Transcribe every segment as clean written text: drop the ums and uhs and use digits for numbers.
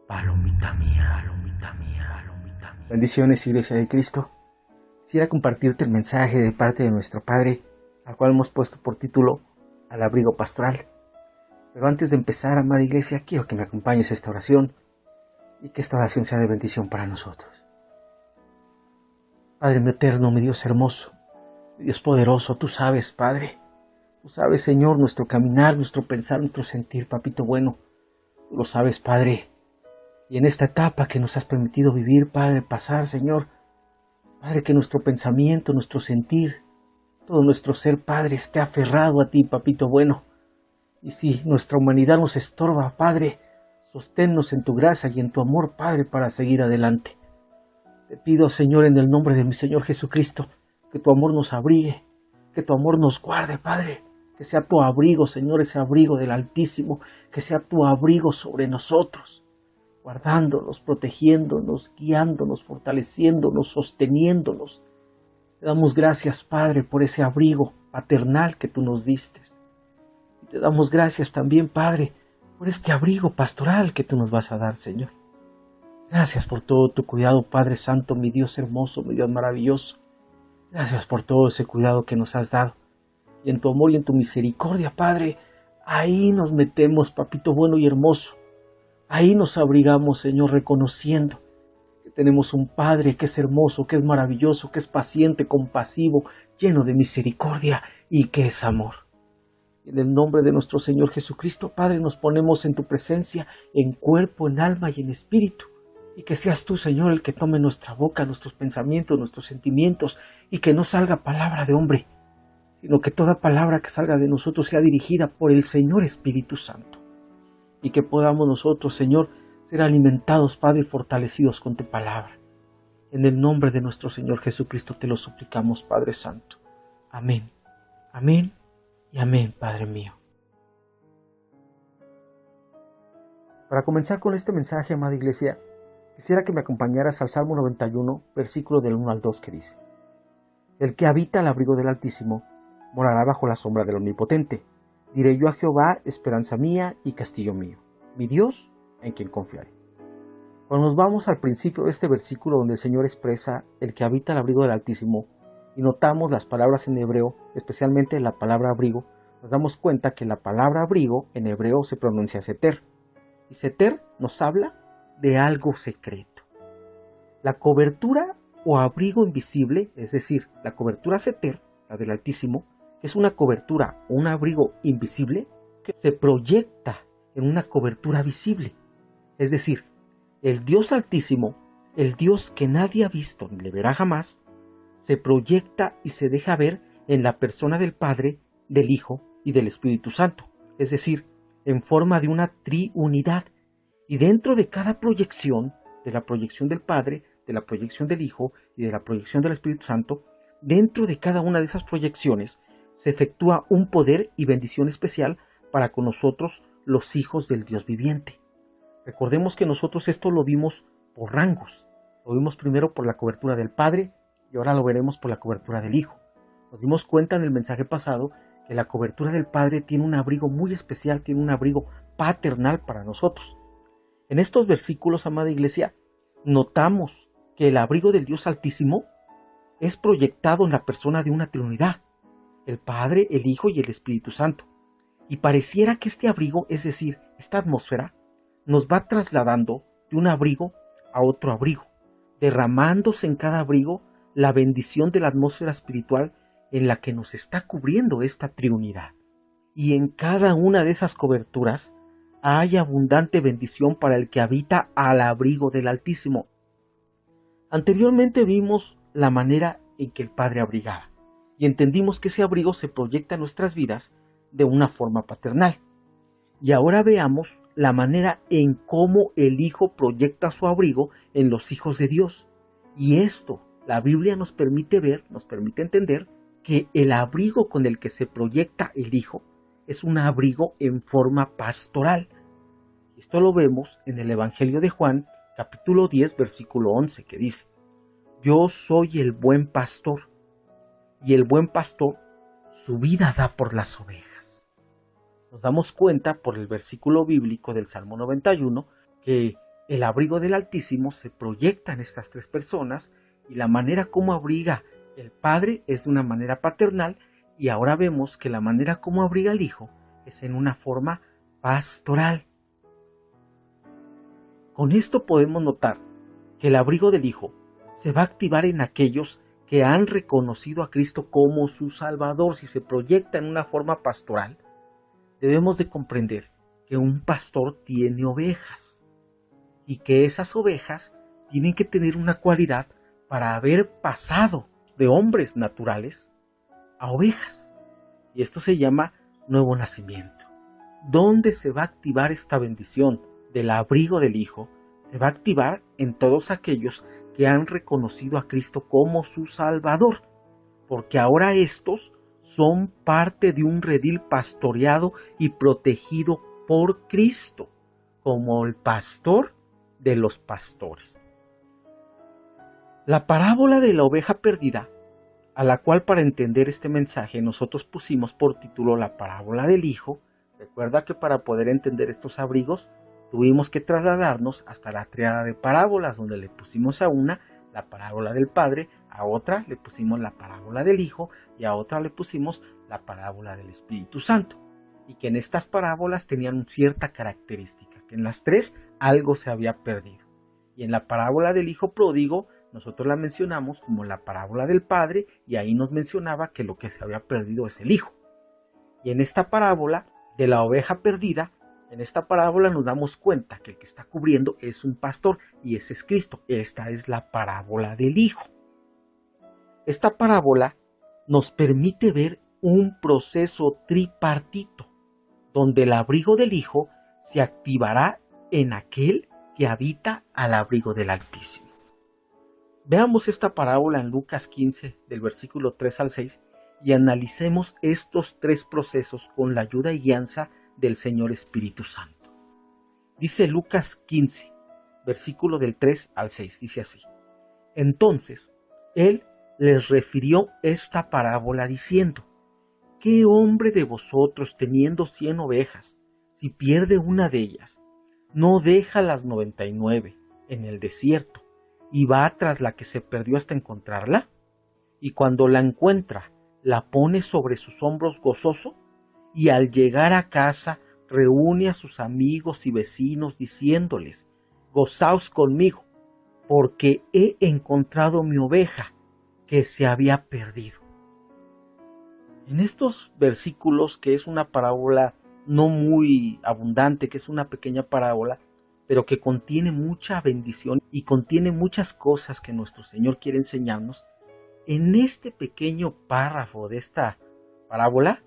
Palomita mía, palomita mía, palomita mía. Bendiciones, Iglesia de Cristo. Quisiera compartirte el mensaje de parte de nuestro Padre, al cual hemos puesto por título Al abrigo pastoral. Pero antes de empezar, amada Iglesia, quiero que me acompañes a esta oración y que esta oración sea de bendición para nosotros. Padre mi eterno, mi Dios hermoso, mi Dios poderoso, tú sabes, Padre. Tú sabes, Señor, nuestro caminar, nuestro pensar, nuestro sentir, Papito bueno. Tú lo sabes, Padre. Y en esta etapa que nos has permitido vivir, Padre, pasar, Señor, Padre, que nuestro pensamiento, nuestro sentir, todo nuestro ser, Padre, esté aferrado a ti, Papito bueno. Y si nuestra humanidad nos estorba, Padre, sosténnos en tu gracia y en tu amor, Padre, para seguir adelante. Te pido, Señor, en el nombre de mi Señor Jesucristo, que tu amor nos abrigue, que tu amor nos guarde, Padre, que sea tu abrigo, Señor, ese abrigo del Altísimo, que sea tu abrigo sobre nosotros, guardándonos, protegiéndonos, guiándonos, fortaleciéndonos, sosteniéndonos. Te damos gracias, Padre, por ese abrigo paternal que tú nos diste. Y te damos gracias también, Padre, por este abrigo pastoral que tú nos vas a dar, Señor. Gracias por todo tu cuidado, Padre Santo, mi Dios hermoso, mi Dios maravilloso. Gracias por todo ese cuidado que nos has dado. Y en tu amor y en tu misericordia, Padre, ahí nos metemos, Papito bueno y hermoso. Ahí nos abrigamos, Señor, reconociendo que tenemos un Padre que es hermoso, que es maravilloso, que es paciente, compasivo, lleno de misericordia y que es amor. En el nombre de nuestro Señor Jesucristo, Padre, nos ponemos en tu presencia, en cuerpo, en alma y en espíritu. Y que seas tú, Señor, el que tome nuestra boca, nuestros pensamientos, nuestros sentimientos, y que no salga palabra de hombre, sino que toda palabra que salga de nosotros sea dirigida por el Señor Espíritu Santo. Y que podamos nosotros, Señor, ser alimentados, Padre, y fortalecidos con tu palabra. En el nombre de nuestro Señor Jesucristo te lo suplicamos, Padre Santo. Amén. Amén y amén, Padre mío. Para comenzar con este mensaje, amada Iglesia, quisiera que me acompañaras al Salmo 91, versículo del 1 al 2, que dice: El que habita al abrigo del Altísimo morará bajo la sombra del Omnipotente. Diré yo a Jehová, esperanza mía y castillo mío, mi Dios, en quien confiaré. Cuando nos vamos al principio de este versículo donde el Señor expresa el que habita al abrigo del Altísimo y notamos las palabras en hebreo, especialmente la palabra abrigo, nos damos cuenta que la palabra abrigo en hebreo se pronuncia seter. Y seter nos habla de algo secreto. La cobertura o abrigo invisible, es decir, la cobertura seter, la del Altísimo, es una cobertura o un abrigo invisible que se proyecta en una cobertura visible. Es decir, el Dios Altísimo, el Dios que nadie ha visto ni le verá jamás, se proyecta y se deja ver en la persona del Padre, del Hijo y del Espíritu Santo. Es decir, en forma de una triunidad. Y dentro de cada proyección, de la proyección del Padre, de la proyección del Hijo y de la proyección del Espíritu Santo, dentro de cada una de esas proyecciones se efectúa un poder y bendición especial para con nosotros, los hijos del Dios viviente. Recordemos que nosotros esto lo vimos por rangos. Lo vimos primero por la cobertura del Padre y ahora lo veremos por la cobertura del Hijo. Nos dimos cuenta en el mensaje pasado que la cobertura del Padre tiene un abrigo muy especial, tiene un abrigo paternal para nosotros. En estos versículos, amada Iglesia, notamos que el abrigo del Dios Altísimo es proyectado en la persona de una Trinidad, el Padre, el Hijo y el Espíritu Santo. Y pareciera que este abrigo, es decir, esta atmósfera, nos va trasladando de un abrigo a otro abrigo, derramándose en cada abrigo la bendición de la atmósfera espiritual en la que nos está cubriendo esta Trinidad. Y en cada una de esas coberturas hay abundante bendición para el que habita al abrigo del Altísimo. Anteriormente vimos la manera en que el Padre abrigaba, y entendimos que ese abrigo se proyecta en nuestras vidas de una forma paternal. Y ahora veamos la manera en cómo el Hijo proyecta su abrigo en los hijos de Dios. Y esto, la Biblia nos permite ver, nos permite entender que el abrigo con el que se proyecta el Hijo es un abrigo en forma pastoral. Esto lo vemos en el Evangelio de Juan, capítulo 10, versículo 11, que dice: Yo soy el buen pastor, y el buen pastor su vida da por las ovejas. Nos damos cuenta por el versículo bíblico del Salmo 91 que el abrigo del Altísimo se proyecta en estas tres personas y la manera como abriga el Padre es de una manera paternal y ahora vemos que la manera como abriga el Hijo es en una forma pastoral. Con esto podemos notar que el abrigo del Hijo se va a activar en aquellos que han reconocido a Cristo como su Salvador. Si se proyecta en una forma pastoral, debemos de comprender que un pastor tiene ovejas y que esas ovejas tienen que tener una cualidad para haber pasado de hombres naturales a ovejas. Y esto se llama nuevo nacimiento. ¿Dónde se va a activar esta bendición del abrigo del Hijo? Se va a activar en todos aquellos que han reconocido a Cristo como su Salvador, porque ahora estos son parte de un redil pastoreado y protegido por Cristo, como el pastor de los pastores. La parábola de la oveja perdida, a la cual para entender este mensaje nosotros pusimos por título la parábola del Hijo. Recuerda que para poder entender estos abrigos tuvimos que trasladarnos hasta la tríada de parábolas, donde le pusimos a una la parábola del Padre, a otra le pusimos la parábola del Hijo y a otra le pusimos la parábola del Espíritu Santo. Y que en estas parábolas tenían cierta característica, que en las tres algo se había perdido. Y en la parábola del Hijo pródigo nosotros la mencionamos como la parábola del Padre y ahí nos mencionaba que lo que se había perdido es el Hijo. Y en esta parábola de la oveja perdida, en esta parábola nos damos cuenta que el que está cubriendo es un pastor y ese es Cristo. Esta es la parábola del Hijo. Esta parábola nos permite ver un proceso tripartito, donde el abrigo del Hijo se activará en aquel que habita al abrigo del Altísimo. Veamos esta parábola en Lucas 15, del versículo 3 al 6, y analicemos estos tres procesos con la ayuda y guianza del Señor Espíritu Santo. Dice Lucas 15, versículo del 3 al 6, dice así: Entonces, él les refirió esta parábola diciendo: ¿Qué hombre de vosotros, teniendo 100 ovejas, si pierde una de ellas, no deja las 99 en el desierto y va tras la que se perdió hasta encontrarla? Y cuando la encuentra, la pone sobre sus hombros gozoso, y al llegar a casa reúne a sus amigos y vecinos diciéndoles: Gozaos conmigo, porque he encontrado mi oveja que se había perdido. En estos versículos, que es una parábola no muy abundante, que es una pequeña parábola, pero que contiene mucha bendición y contiene muchas cosas que nuestro Señor quiere enseñarnos, en este pequeño párrafo de esta parábola,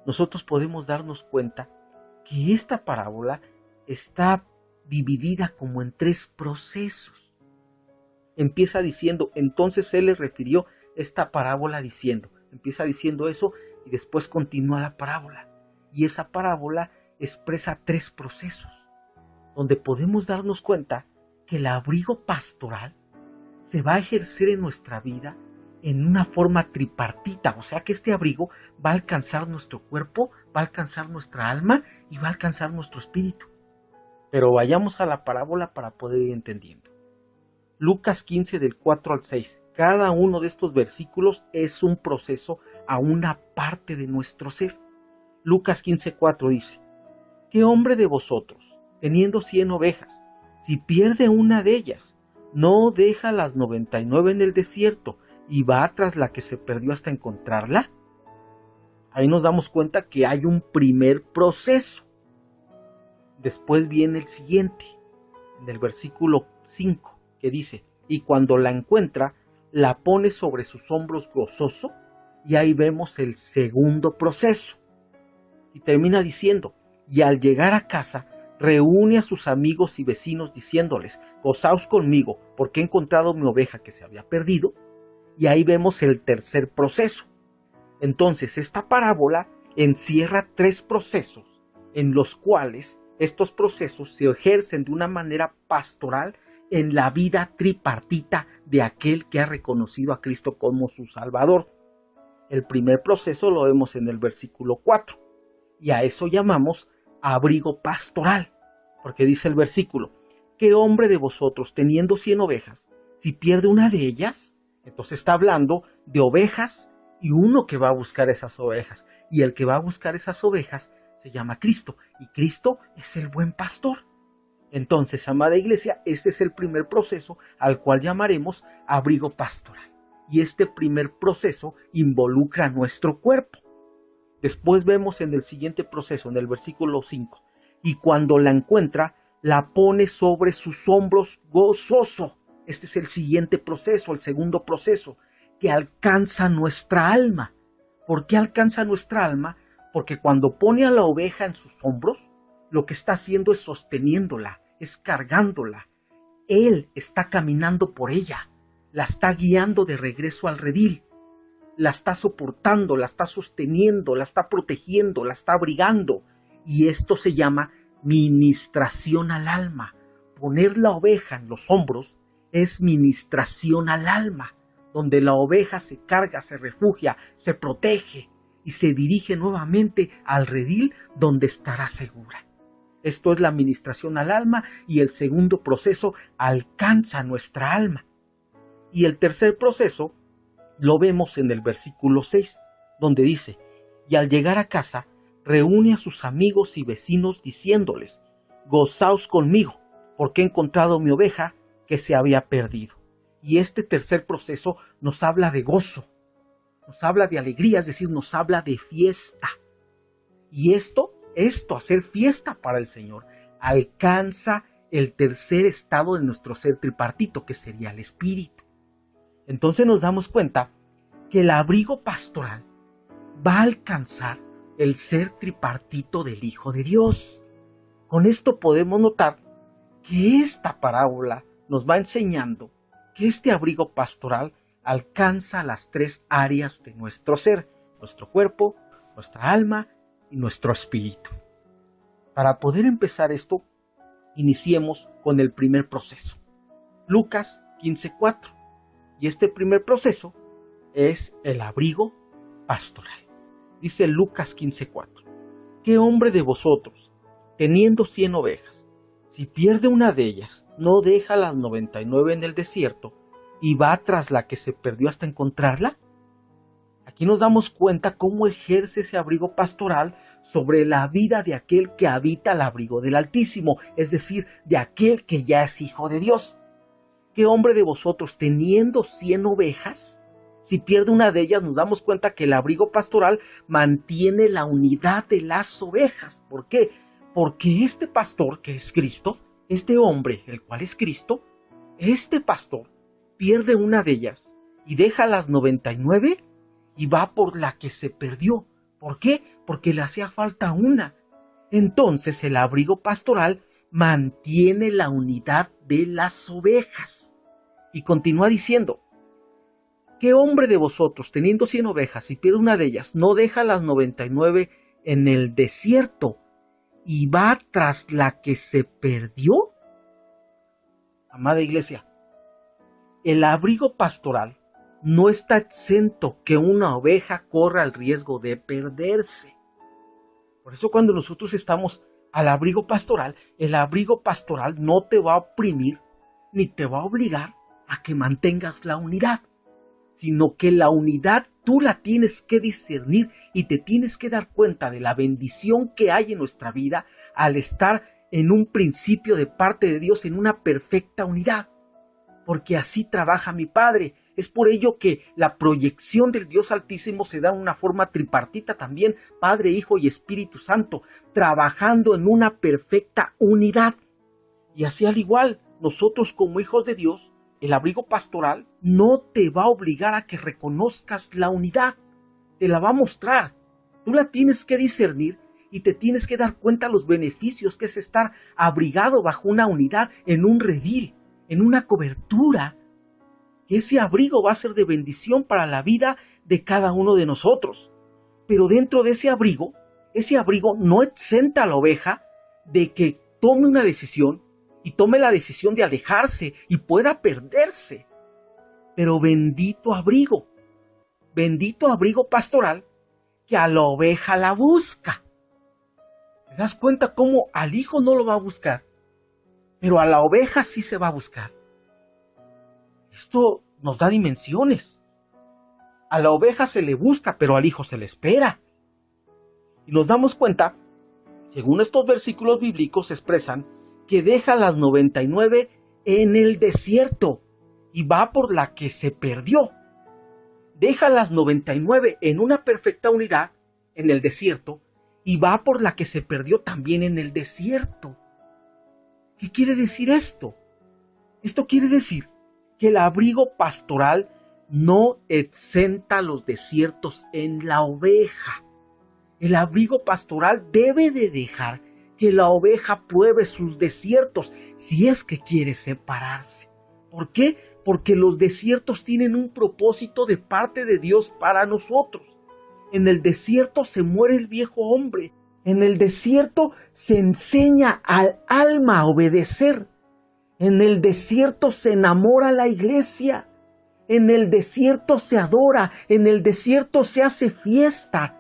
nosotros podemos darnos cuenta que esta parábola está dividida como en tres procesos. Empieza diciendo, entonces él le refirió esta parábola diciendo, empieza diciendo eso y después continúa la parábola. Y esa parábola expresa tres procesos, donde podemos darnos cuenta que el abrigo pastoral se va a ejercer en nuestra vida en una forma tripartita, o sea que este abrigo va a alcanzar nuestro cuerpo, va a alcanzar nuestra alma y va a alcanzar nuestro espíritu. Pero vayamos a la parábola para poder ir entendiendo. Lucas 15 del 4 al 6. Cada uno de estos versículos es un proceso a una parte de nuestro ser. Lucas 15:4 dice: ¿Qué hombre de vosotros, teniendo 100 ovejas, si pierde una de ellas, no deja las 99 en el desierto y va tras la que se perdió hasta encontrarla? Ahí nos damos cuenta que hay un primer proceso. Después viene el siguiente, en el versículo 5, que dice: y cuando la encuentra, la pone sobre sus hombros gozoso, y ahí vemos el segundo proceso. Y termina diciendo: y al llegar a casa, reúne a sus amigos y vecinos diciéndoles: gozaos conmigo, porque he encontrado mi oveja que se había perdido. Y ahí vemos el tercer proceso. Entonces, esta parábola encierra tres procesos, en los cuales estos procesos se ejercen de una manera pastoral en la vida tripartita de aquel que ha reconocido a Cristo como su Salvador. El primer proceso lo vemos en el versículo 4, y a eso llamamos abrigo pastoral, porque dice el versículo: ¿qué hombre de vosotros, teniendo 100 ovejas, si pierde una de ellas? Entonces está hablando de ovejas y uno que va a buscar esas ovejas. Y el que va a buscar esas ovejas se llama Cristo. Y Cristo es el buen pastor. Entonces, amada iglesia, este es el primer proceso al cual llamaremos abrigo pastoral. Y este primer proceso involucra nuestro cuerpo. Después vemos en el siguiente proceso, en el versículo 5, y cuando la encuentra, la pone sobre sus hombros gozoso. Este es el siguiente proceso, el segundo proceso, que alcanza nuestra alma. ¿Por qué alcanza nuestra alma? Porque cuando pone a la oveja en sus hombros, lo que está haciendo es sosteniéndola, es cargándola. Él está caminando por ella, la está guiando de regreso al redil, la está soportando, la está sosteniendo, la está protegiendo, la está abrigando. Y esto se llama ministración al alma. Poner la oveja en los hombros es ministración al alma, donde la oveja se carga, se refugia, se protege y se dirige nuevamente al redil donde estará segura. Esto es la ministración al alma y el segundo proceso alcanza nuestra alma. Y el tercer proceso lo vemos en el versículo 6, donde dice, y al llegar a casa, reúne a sus amigos y vecinos diciéndoles, gozaos conmigo, porque he encontrado mi oveja que se había perdido. Y este tercer proceso nos habla de gozo, nos habla de alegría, es decir, nos habla de fiesta. Y esto, hacer fiesta para el Señor, alcanza el tercer estado de nuestro ser tripartito, que sería el espíritu. Entonces nos damos cuenta que el abrigo pastoral va a alcanzar el ser tripartito del Hijo de Dios. Con esto podemos notar que esta parábola nos va enseñando que este abrigo pastoral alcanza las tres áreas de nuestro ser, nuestro cuerpo, nuestra alma y nuestro espíritu. Para poder empezar esto, iniciemos con el primer proceso. Lucas 15:4. Y este primer proceso es el abrigo pastoral. Dice Lucas 15:4. ¿Qué hombre de vosotros, teniendo 100 ovejas, si pierde una de ellas, no deja las 99 en el desierto y va tras la que se perdió hasta encontrarla? Aquí nos damos cuenta cómo ejerce ese abrigo pastoral sobre la vida de aquel que habita el abrigo del Altísimo, es decir, de aquel que ya es hijo de Dios. ¿Qué hombre de vosotros, teniendo 100 ovejas, si pierde una de ellas? Nos damos cuenta que el abrigo pastoral mantiene la unidad de las ovejas. ¿Por qué? Porque este pastor, que es Cristo, este hombre, el cual es Cristo, este pastor pierde una de ellas y deja las 99 y va por la que se perdió. ¿Por qué? Porque le hacía falta una. Entonces el abrigo pastoral mantiene la unidad de las ovejas. Y continúa diciendo, ¿qué hombre de vosotros, teniendo 100 ovejas y pierde una de ellas, no deja las 99 en el desierto y va tras la que se perdió? Amada iglesia, el abrigo pastoral no está exento que una oveja corra el riesgo de perderse. Por eso cuando nosotros estamos al abrigo pastoral, el abrigo pastoral no te va a oprimir ni te va a obligar a que mantengas la unidad, sino que la unidad tú la tienes que discernir y te tienes que dar cuenta de la bendición que hay en nuestra vida al estar en un principio de parte de Dios en una perfecta unidad, porque así trabaja mi Padre. Es por ello que la proyección del Dios Altísimo se da en una forma tripartita también, Padre, Hijo y Espíritu Santo, trabajando en una perfecta unidad. Y así al igual, nosotros como hijos de Dios, el abrigo pastoral no te va a obligar a que reconozcas la unidad, te la va a mostrar. Tú la tienes que discernir y te tienes que dar cuenta de los beneficios que es estar abrigado bajo una unidad en un redil, en una cobertura. Ese abrigo va a ser de bendición para la vida de cada uno de nosotros. Pero dentro de ese abrigo no exenta a la oveja de que tome una decisión y tome la decisión de alejarse y pueda perderse. Pero bendito abrigo pastoral que a la oveja la busca. ¿Te das cuenta cómo al hijo no lo va a buscar? pero a la oveja sí se va a buscar. Esto nos da dimensiones. A la oveja se le busca, pero al hijo se le espera. Y nos damos cuenta, según estos versículos bíblicos expresan, que deja las 99 en el desierto y va por la que se perdió. Deja las 99 en una perfecta unidad en el desierto y va por la que se perdió también en el desierto. ¿Qué quiere decir esto? Esto quiere decir que el abrigo pastoral no exenta los desiertos en la oveja. El abrigo pastoral debe de dejar que la oveja pruebe sus desiertos si es que quiere separarse. ¿Por qué? Porque los desiertos tienen un propósito de parte de Dios para nosotros. En el desierto se muere el viejo hombre. En el desierto se enseña al alma a obedecer. En el desierto se enamora la iglesia. En el desierto se adora. En el desierto se hace fiesta.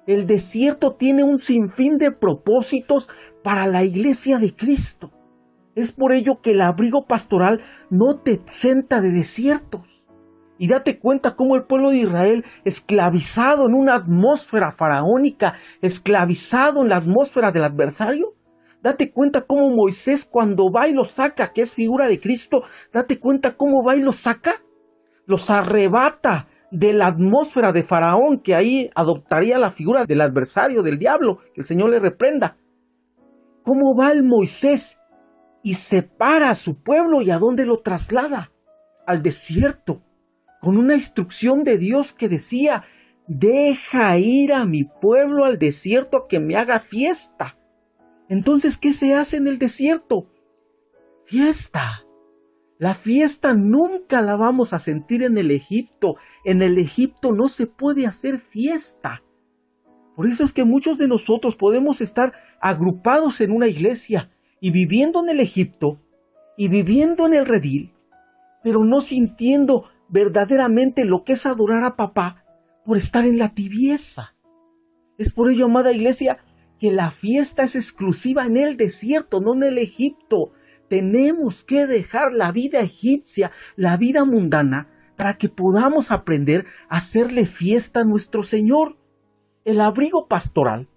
El desierto tiene un sinfín de propósitos para la iglesia de Cristo. Es por ello que el abrigo pastoral no te exenta de desiertos. Y date cuenta cómo el pueblo de Israel, esclavizado en una atmósfera faraónica, esclavizado en la atmósfera del adversario, date cuenta cómo Moisés cuando va y los saca, que es figura de Cristo, date cuenta cómo va y los saca, los arrebata de la atmósfera de Faraón, que ahí adoptaría la figura del adversario, del diablo, que el Señor le reprenda. ¿Cómo va el Moisés y separa a su pueblo y a dónde lo traslada? Al desierto, con una instrucción de Dios que decía: deja ir a mi pueblo al desierto que me haga fiesta. Entonces, ¿qué se hace en el desierto? Fiesta. La fiesta nunca la vamos a sentir en el Egipto. En el Egipto no se puede hacer fiesta. Por eso es que muchos de nosotros podemos estar agrupados en una iglesia y viviendo en el Egipto y viviendo en el redil, pero no sintiendo verdaderamente lo que es adorar a papá por estar en la tibieza. Es por ello, amada iglesia, que la fiesta es exclusiva en el desierto, no en el Egipto. Tenemos que dejar la vida egipcia, la vida mundana, para que podamos aprender a hacerle fiesta a nuestro Señor. El abrigo pastoral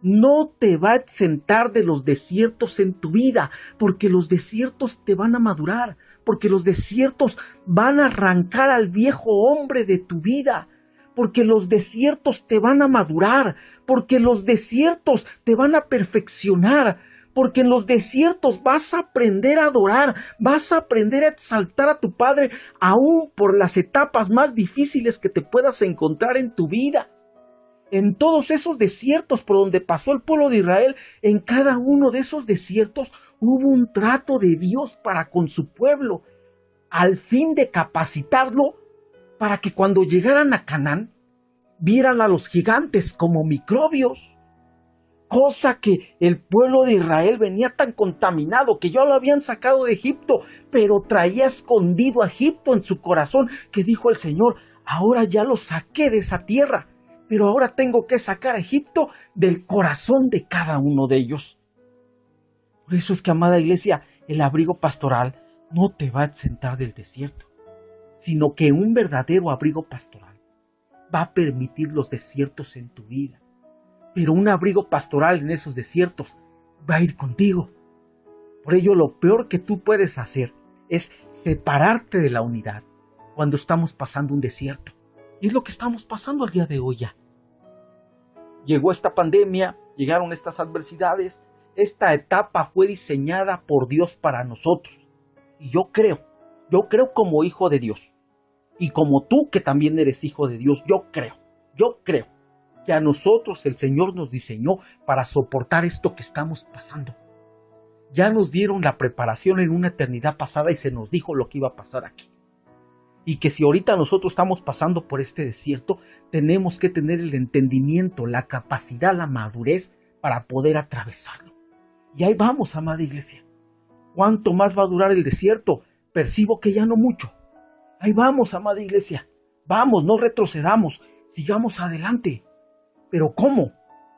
no te va a exentar de los desiertos en tu vida, porque los desiertos te van a madurar, porque los desiertos van a arrancar al viejo hombre de tu vida, porque los desiertos te van a madurar, porque los desiertos te van a perfeccionar, porque en los desiertos vas a aprender a adorar, vas a aprender a exaltar a tu Padre, aún por las etapas más difíciles que te puedas encontrar en tu vida. En todos esos desiertos por donde pasó el pueblo de Israel, en cada uno de esos desiertos hubo un trato de Dios para con su pueblo, al fin de capacitarlo para que cuando llegaran a Canaán, vieran a los gigantes como microbios. Cosa que el pueblo de Israel venía tan contaminado que ya lo habían sacado de Egipto, pero traía escondido a Egipto en su corazón, que dijo el Señor: ahora ya lo saqué de esa tierra, pero ahora tengo que sacar a Egipto del corazón de cada uno de ellos. Por eso es que, amada iglesia, el abrigo pastoral no te va a exentar del desierto, sino que un verdadero abrigo pastoral va a permitir los desiertos en tu vida. Pero un abrigo pastoral en esos desiertos va a ir contigo. Por ello, lo peor que tú puedes hacer es separarte de la unidad cuando estamos pasando un desierto. Y es lo que estamos pasando al día de hoy ya. Llegó esta pandemia, llegaron estas adversidades. Esta etapa fue diseñada por Dios para nosotros. Y yo creo como hijo de Dios, y como tú que también eres hijo de Dios, yo creo que a nosotros el Señor nos diseñó para soportar esto que estamos pasando. Ya nos dieron la preparación en una eternidad pasada y se nos dijo lo que iba a pasar aquí. Y que si ahorita nosotros estamos pasando por este desierto, tenemos que tener el entendimiento, la capacidad, la madurez para poder atravesarlo. Y ahí vamos, amada iglesia. ¿Cuánto más va a durar el desierto? Percibo que ya no mucho. Ahí vamos, amada iglesia. Vamos, no retrocedamos, sigamos adelante. ¿Pero cómo?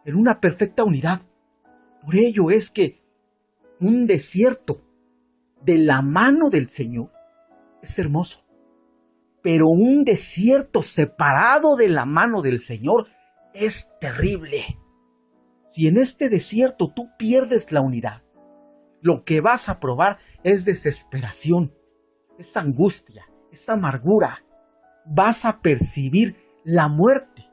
En una perfecta unidad. Por ello es que un desierto de la mano del Señor es hermoso. Pero un desierto separado de la mano del Señor es terrible. Si en este desierto tú pierdes la unidad, lo que vas a probar es desesperación, es angustia, es amargura. Vas a percibir la muerte.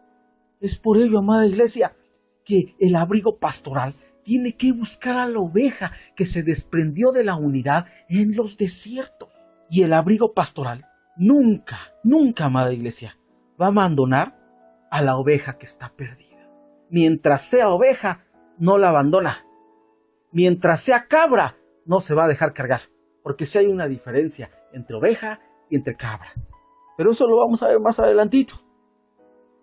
Es por ello, amada iglesia, que el abrigo pastoral tiene que buscar a la oveja que se desprendió de la unidad en los desiertos. Y el abrigo pastoral nunca, amada iglesia, va a abandonar a la oveja que está perdida. Mientras sea oveja, no la abandona. Mientras sea cabra, no se va a dejar cargar. Porque sí hay una diferencia entre oveja y entre cabra. Pero eso lo vamos a ver más adelantito.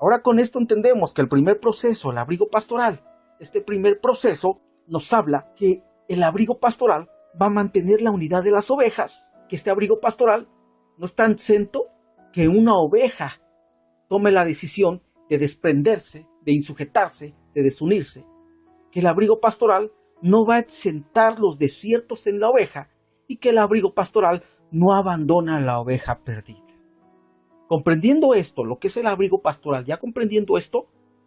Ahora con esto entendemos que el primer proceso, el abrigo pastoral, este primer proceso nos habla que el abrigo pastoral va a mantener la unidad de las ovejas, que este abrigo pastoral no es tan exento que una oveja tome la decisión de desprenderse, de insujetarse, de desunirse, que el abrigo pastoral no va a exentar los desiertos en la oveja y que el abrigo pastoral no abandona a la oveja perdida. Comprendiendo esto, lo que es el abrigo pastoral, ya comprendiendo esto,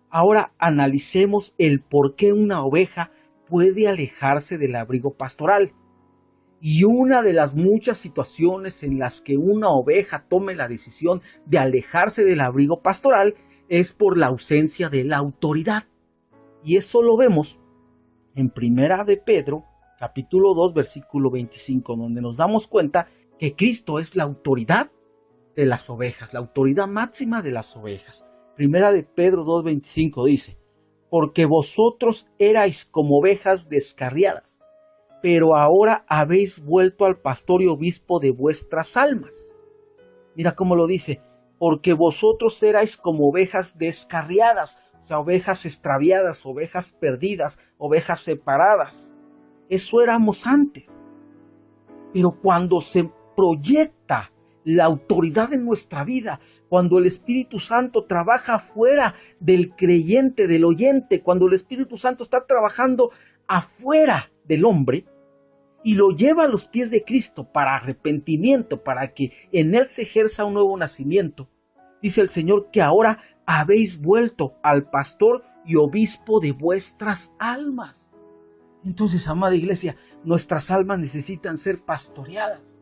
ahora analicemos el por qué una oveja puede alejarse del abrigo pastoral. Y una de las muchas situaciones en las que una oveja tome la decisión de alejarse del abrigo pastoral es por la ausencia de la autoridad. Y eso lo vemos en Primera de Pedro, capítulo 2, versículo 25, donde nos damos cuenta que Cristo es la autoridad de las ovejas, la autoridad máxima de las ovejas. Primera de Pedro 2:25 dice: porque vosotros erais como ovejas descarriadas, pero ahora habéis vuelto al pastor y obispo de vuestras almas. Mira cómo lo dice: porque vosotros erais como ovejas descarriadas, o sea, ovejas extraviadas, ovejas perdidas, ovejas separadas. Eso éramos antes. Pero cuando se proyecta la autoridad en nuestra vida, cuando el Espíritu Santo trabaja fuera del creyente, del oyente, cuando el Espíritu Santo está trabajando afuera del hombre y lo lleva a los pies de Cristo para arrepentimiento, para que en él se ejerza un nuevo nacimiento, dice el Señor que ahora habéis vuelto al pastor y obispo de vuestras almas. Entonces, amada iglesia, nuestras almas necesitan ser pastoreadas.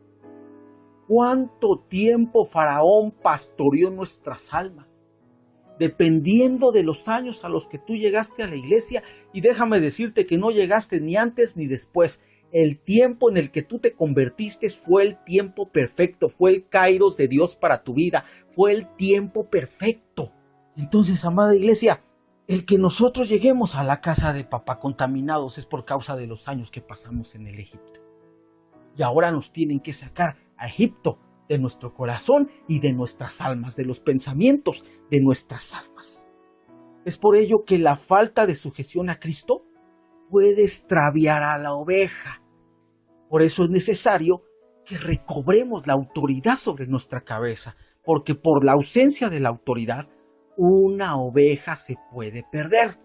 ¿Cuánto tiempo Faraón pastoreó nuestras almas? Dependiendo de los años a los que tú llegaste a la iglesia, y déjame decirte que no llegaste ni antes ni después. El tiempo en el que tú te convertiste fue el tiempo perfecto, fue el kairos de Dios para tu vida, fue el tiempo perfecto. Entonces, amada iglesia, el que nosotros lleguemos a la casa de papá contaminados es por causa de los años que pasamos en el Egipto. Y ahora nos tienen que sacar a Egipto de nuestro corazón y de nuestras almas, de los pensamientos de nuestras almas. Es por ello que la falta de sujeción a Cristo puede extraviar a la oveja. Por eso es necesario que recobremos la autoridad sobre nuestra cabeza, porque por la ausencia de la autoridad, una oveja se puede perder.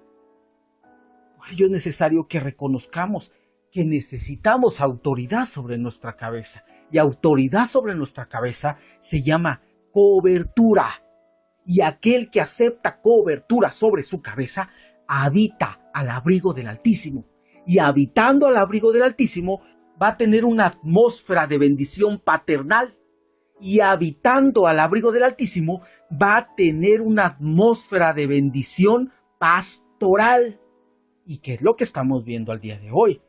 Por ello es necesario que reconozcamos que necesitamos autoridad sobre nuestra cabeza. Y autoridad sobre nuestra cabeza se llama cobertura. Y aquel que acepta cobertura sobre su cabeza habita al abrigo del Altísimo. Y habitando al abrigo del Altísimo va a tener una atmósfera de bendición paternal. Y habitando al abrigo del Altísimo va a tener una atmósfera de bendición pastoral. ¿Y qué es lo que estamos viendo al día de hoy?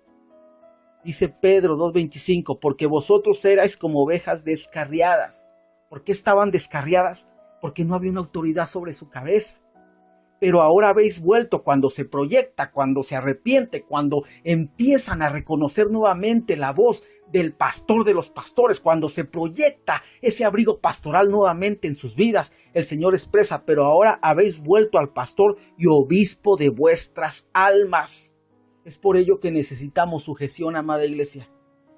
Dice Pedro 2:25, porque vosotros erais como ovejas descarriadas. ¿Por qué estaban descarriadas? Porque no había una autoridad sobre su cabeza. Pero ahora habéis vuelto cuando se proyecta, cuando se arrepiente, cuando empiezan a reconocer nuevamente la voz del pastor de los pastores, cuando se proyecta ese abrigo pastoral nuevamente en sus vidas. El Señor expresa: pero ahora habéis vuelto al pastor y obispo de vuestras almas. Es por ello que necesitamos sujeción, amada iglesia.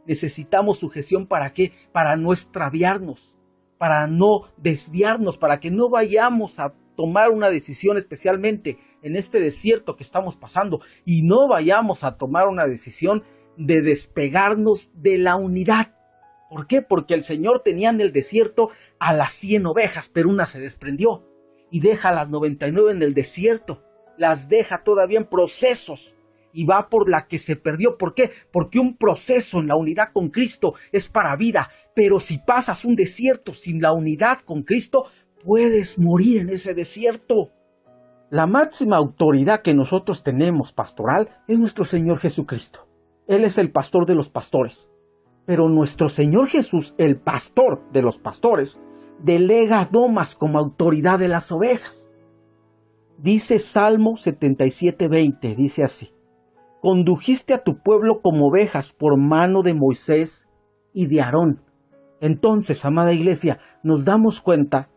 Necesitamos sujeción, ¿para qué? Para no extraviarnos, para no desviarnos, para que no vayamos a tomar una decisión, especialmente en este desierto que estamos pasando, y no vayamos a tomar una decisión de despegarnos de la unidad. ¿Por qué? Porque el Señor tenía en el desierto a las 100 ovejas, pero una se desprendió y deja a las 99 en el desierto. Las deja todavía en procesos y va por la que se perdió. ¿Por qué? Porque un proceso en la unidad con Cristo es para vida, pero si pasas un desierto sin la unidad con Cristo, puedes morir en ese desierto. La máxima autoridad que nosotros tenemos pastoral es nuestro Señor Jesucristo. Él es el pastor de los pastores. Pero nuestro Señor Jesús, el pastor de los pastores, delega a domas como autoridad de las ovejas. Dice Salmo 77:20, dice así: condujiste a tu pueblo como ovejas por mano de Moisés y de Aarón. Entonces, amada iglesia, nos damos cuenta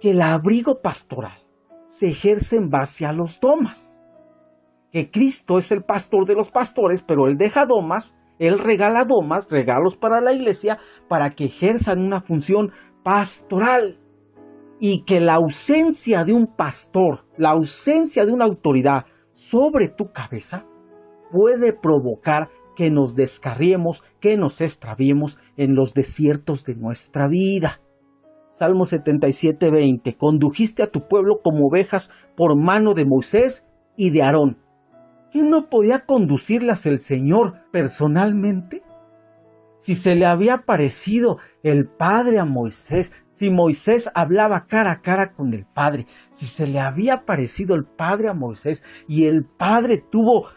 que el abrigo pastoral se ejerce en base a los domas. Que Cristo es el pastor de los pastores, pero Él deja domas, Él regala domas, regalos para la iglesia, para que ejerzan una función pastoral. Y que la ausencia de un pastor, la ausencia de una autoridad sobre tu cabeza, puede provocar que nos descarriemos, que nos extraviemos en los desiertos de nuestra vida. Salmo 77:20, condujiste a tu pueblo como ovejas por mano de Moisés y de Aarón. ¿Quién no podía conducirlas el Señor personalmente? Si se le había aparecido el Padre a Moisés, si Moisés hablaba cara a cara con el Padre, si se le había aparecido el Padre a Moisés y el Padre tuvo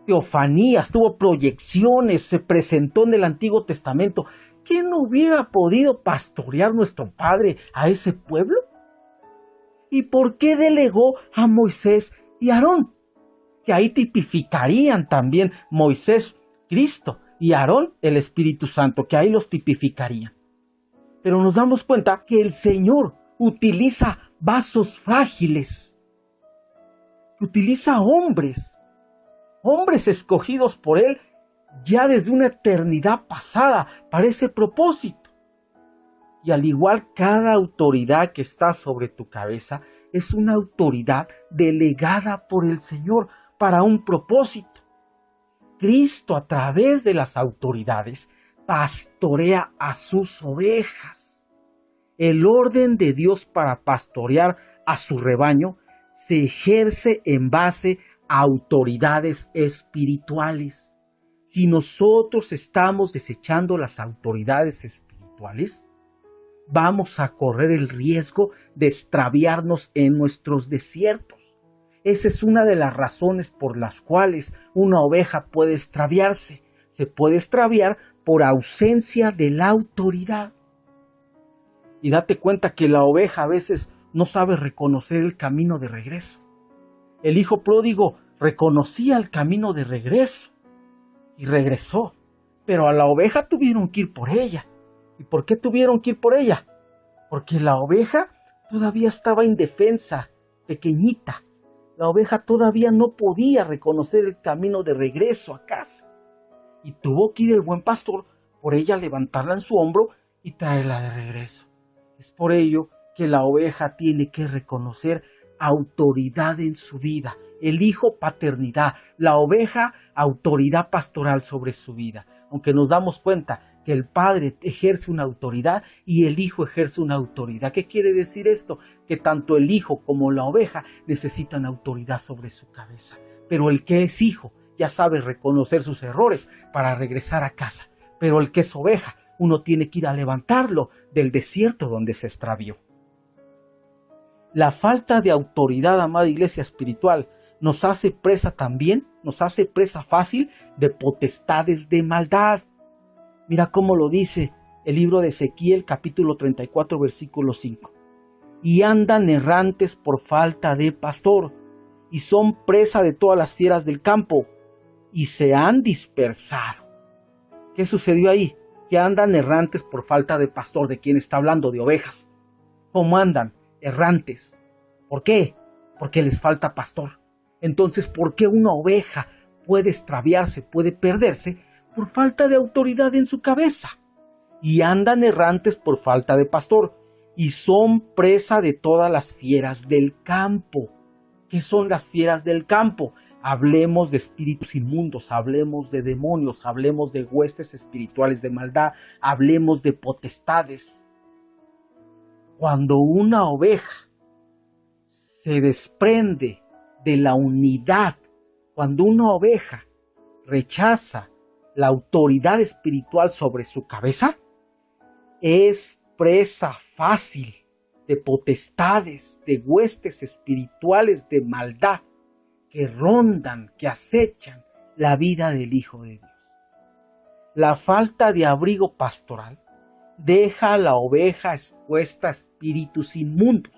teofanías, tuvo proyecciones, se presentó en el Antiguo Testamento, ¿quién no hubiera podido pastorear nuestro Padre a ese pueblo? ¿Y por qué delegó a Moisés y Aarón? Que ahí tipificarían también Moisés, Cristo, y Aarón, el Espíritu Santo, que ahí los tipificarían. Pero nos damos cuenta que el Señor utiliza vasos frágiles, utiliza hombres escogidos por Él ya desde una eternidad pasada para ese propósito. Y al igual, cada autoridad que está sobre tu cabeza es una autoridad delegada por el Señor para un propósito. Cristo, a través de las autoridades, pastorea a sus ovejas. El orden de Dios para pastorear a su rebaño se ejerce en base a autoridades espirituales. Si nosotros estamos desechando las autoridades espirituales, vamos a correr el riesgo de extraviarnos en nuestros desiertos. Esa es una de las razones por las cuales una oveja puede extraviarse. Se puede extraviar por ausencia de la autoridad. Y date cuenta que la oveja a veces no sabe reconocer el camino de regreso. El hijo pródigo reconocía el camino de regreso y regresó, pero a la oveja tuvieron que ir por ella. ¿Y por qué tuvieron que ir por ella? Porque la oveja todavía estaba indefensa, pequeñita. La oveja todavía no podía reconocer el camino de regreso a casa. Y tuvo que ir el buen pastor por ella, levantarla en su hombro y traerla de regreso. Es por ello que la oveja tiene que reconocer autoridad en su vida. El hijo, paternidad. La oveja, autoridad pastoral sobre su vida. Aunque nos damos cuenta que el padre ejerce una autoridad y el hijo ejerce una autoridad. ¿Qué quiere decir esto? Que tanto el hijo como la oveja necesitan autoridad sobre su cabeza. Pero el que es hijo ya sabe reconocer sus errores para regresar a casa. Pero el que es oveja, uno tiene que ir a levantarlo del desierto donde se extravió. La falta de autoridad, amada iglesia espiritual, nos hace presa también, nos hace presa fácil de potestades de maldad. Mira cómo lo dice el libro de Ezequiel, capítulo 34, versículo 5. Y andan errantes por falta de pastor, y son presa de todas las fieras del campo, y se han dispersado. ¿Qué sucedió ahí? Que andan errantes por falta de pastor. ¿De quién está hablando? De ovejas. ¿Cómo andan? Errantes. ¿Por qué? Porque les falta pastor. Entonces, ¿por qué una oveja puede extraviarse, puede perderse? Por falta de autoridad en su cabeza. Y andan errantes por falta de pastor. Y son presa de todas las fieras del campo. ¿Qué son las fieras del campo? Hablemos de espíritus inmundos, hablemos de demonios, hablemos de huestes espirituales de maldad, hablemos de potestades. Cuando una oveja se desprende de la unidad, cuando una oveja rechaza la autoridad espiritual sobre su cabeza, es presa fácil de potestades, de huestes espirituales de maldad que rondan, que acechan la vida del Hijo de Dios. La falta de abrigo pastoral deja a la oveja expuesta a espíritus inmundos.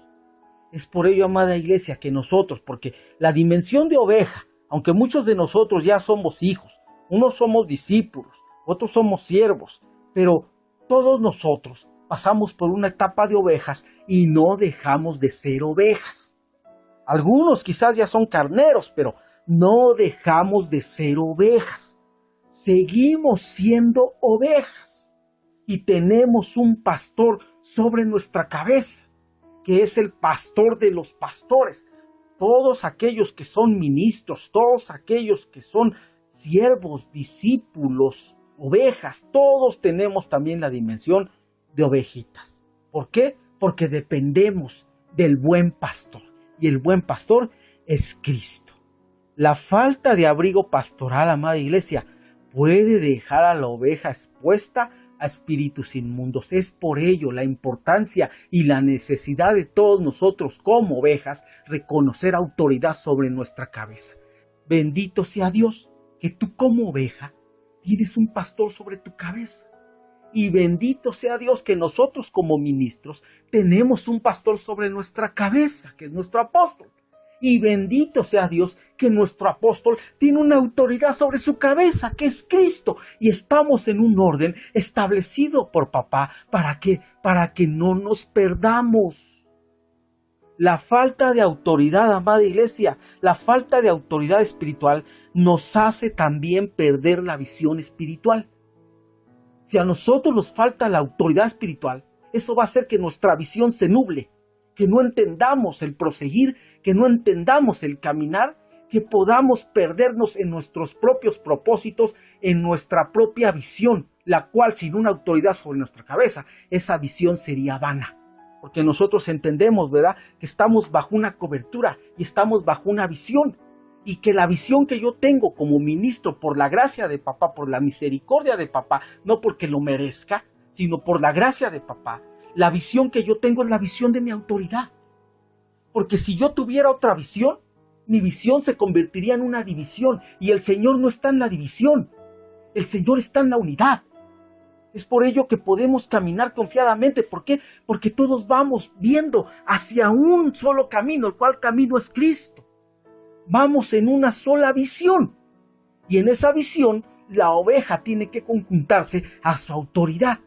Es por ello, amada iglesia, que nosotros, porque la dimensión de oveja, aunque muchos de nosotros ya somos hijos, unos somos discípulos, otros somos siervos, pero todos nosotros pasamos por una etapa de ovejas y no dejamos de ser ovejas. Algunos quizás ya son carneros, pero no dejamos de ser ovejas. Seguimos siendo ovejas y tenemos un pastor sobre nuestra cabeza, que es el pastor de los pastores. Todos aquellos que son ministros, todos aquellos que son siervos, discípulos, ovejas, todos tenemos también la dimensión de ovejitas. ¿Por qué? Porque dependemos del buen pastor, y el buen pastor es Cristo. La falta de abrigo pastoral, amada iglesia, puede dejar a la oveja expuesta a espíritus inmundos. Es por ello la importancia y la necesidad de todos nosotros como ovejas reconocer autoridad sobre nuestra cabeza. Bendito sea Dios que tú como oveja tienes un pastor sobre tu cabeza. Y bendito sea Dios que nosotros como ministros tenemos un pastor sobre nuestra cabeza, que es nuestro apóstol. Y bendito sea Dios que nuestro apóstol tiene una autoridad sobre su cabeza, que es Cristo. Y estamos en un orden establecido por papá para que no nos perdamos. La falta de autoridad, amada iglesia, la falta de autoridad espiritual nos hace también perder la visión espiritual. Si a nosotros nos falta la autoridad espiritual, eso va a hacer que nuestra visión se nuble, que no entendamos el proseguir, que no entendamos el caminar, que podamos perdernos en nuestros propios propósitos, en nuestra propia visión, la cual sin una autoridad sobre nuestra cabeza, esa visión sería vana. Porque nosotros entendemos, ¿verdad?, que estamos bajo una cobertura y estamos bajo una visión. Y que la visión que yo tengo como ministro por la gracia de papá, por la misericordia de papá, no porque lo merezca, sino por la gracia de papá, la visión que yo tengo es la visión de mi autoridad. Porque si yo tuviera otra visión, mi visión se convertiría en una división. Y el Señor no está en la división, el Señor está en la unidad. Es por ello que podemos caminar confiadamente. ¿Por qué? Porque todos vamos viendo hacia un solo camino, el cual camino es Cristo. Vamos en una sola visión. Y en esa visión, la oveja tiene que conjuntarse a su autoridad.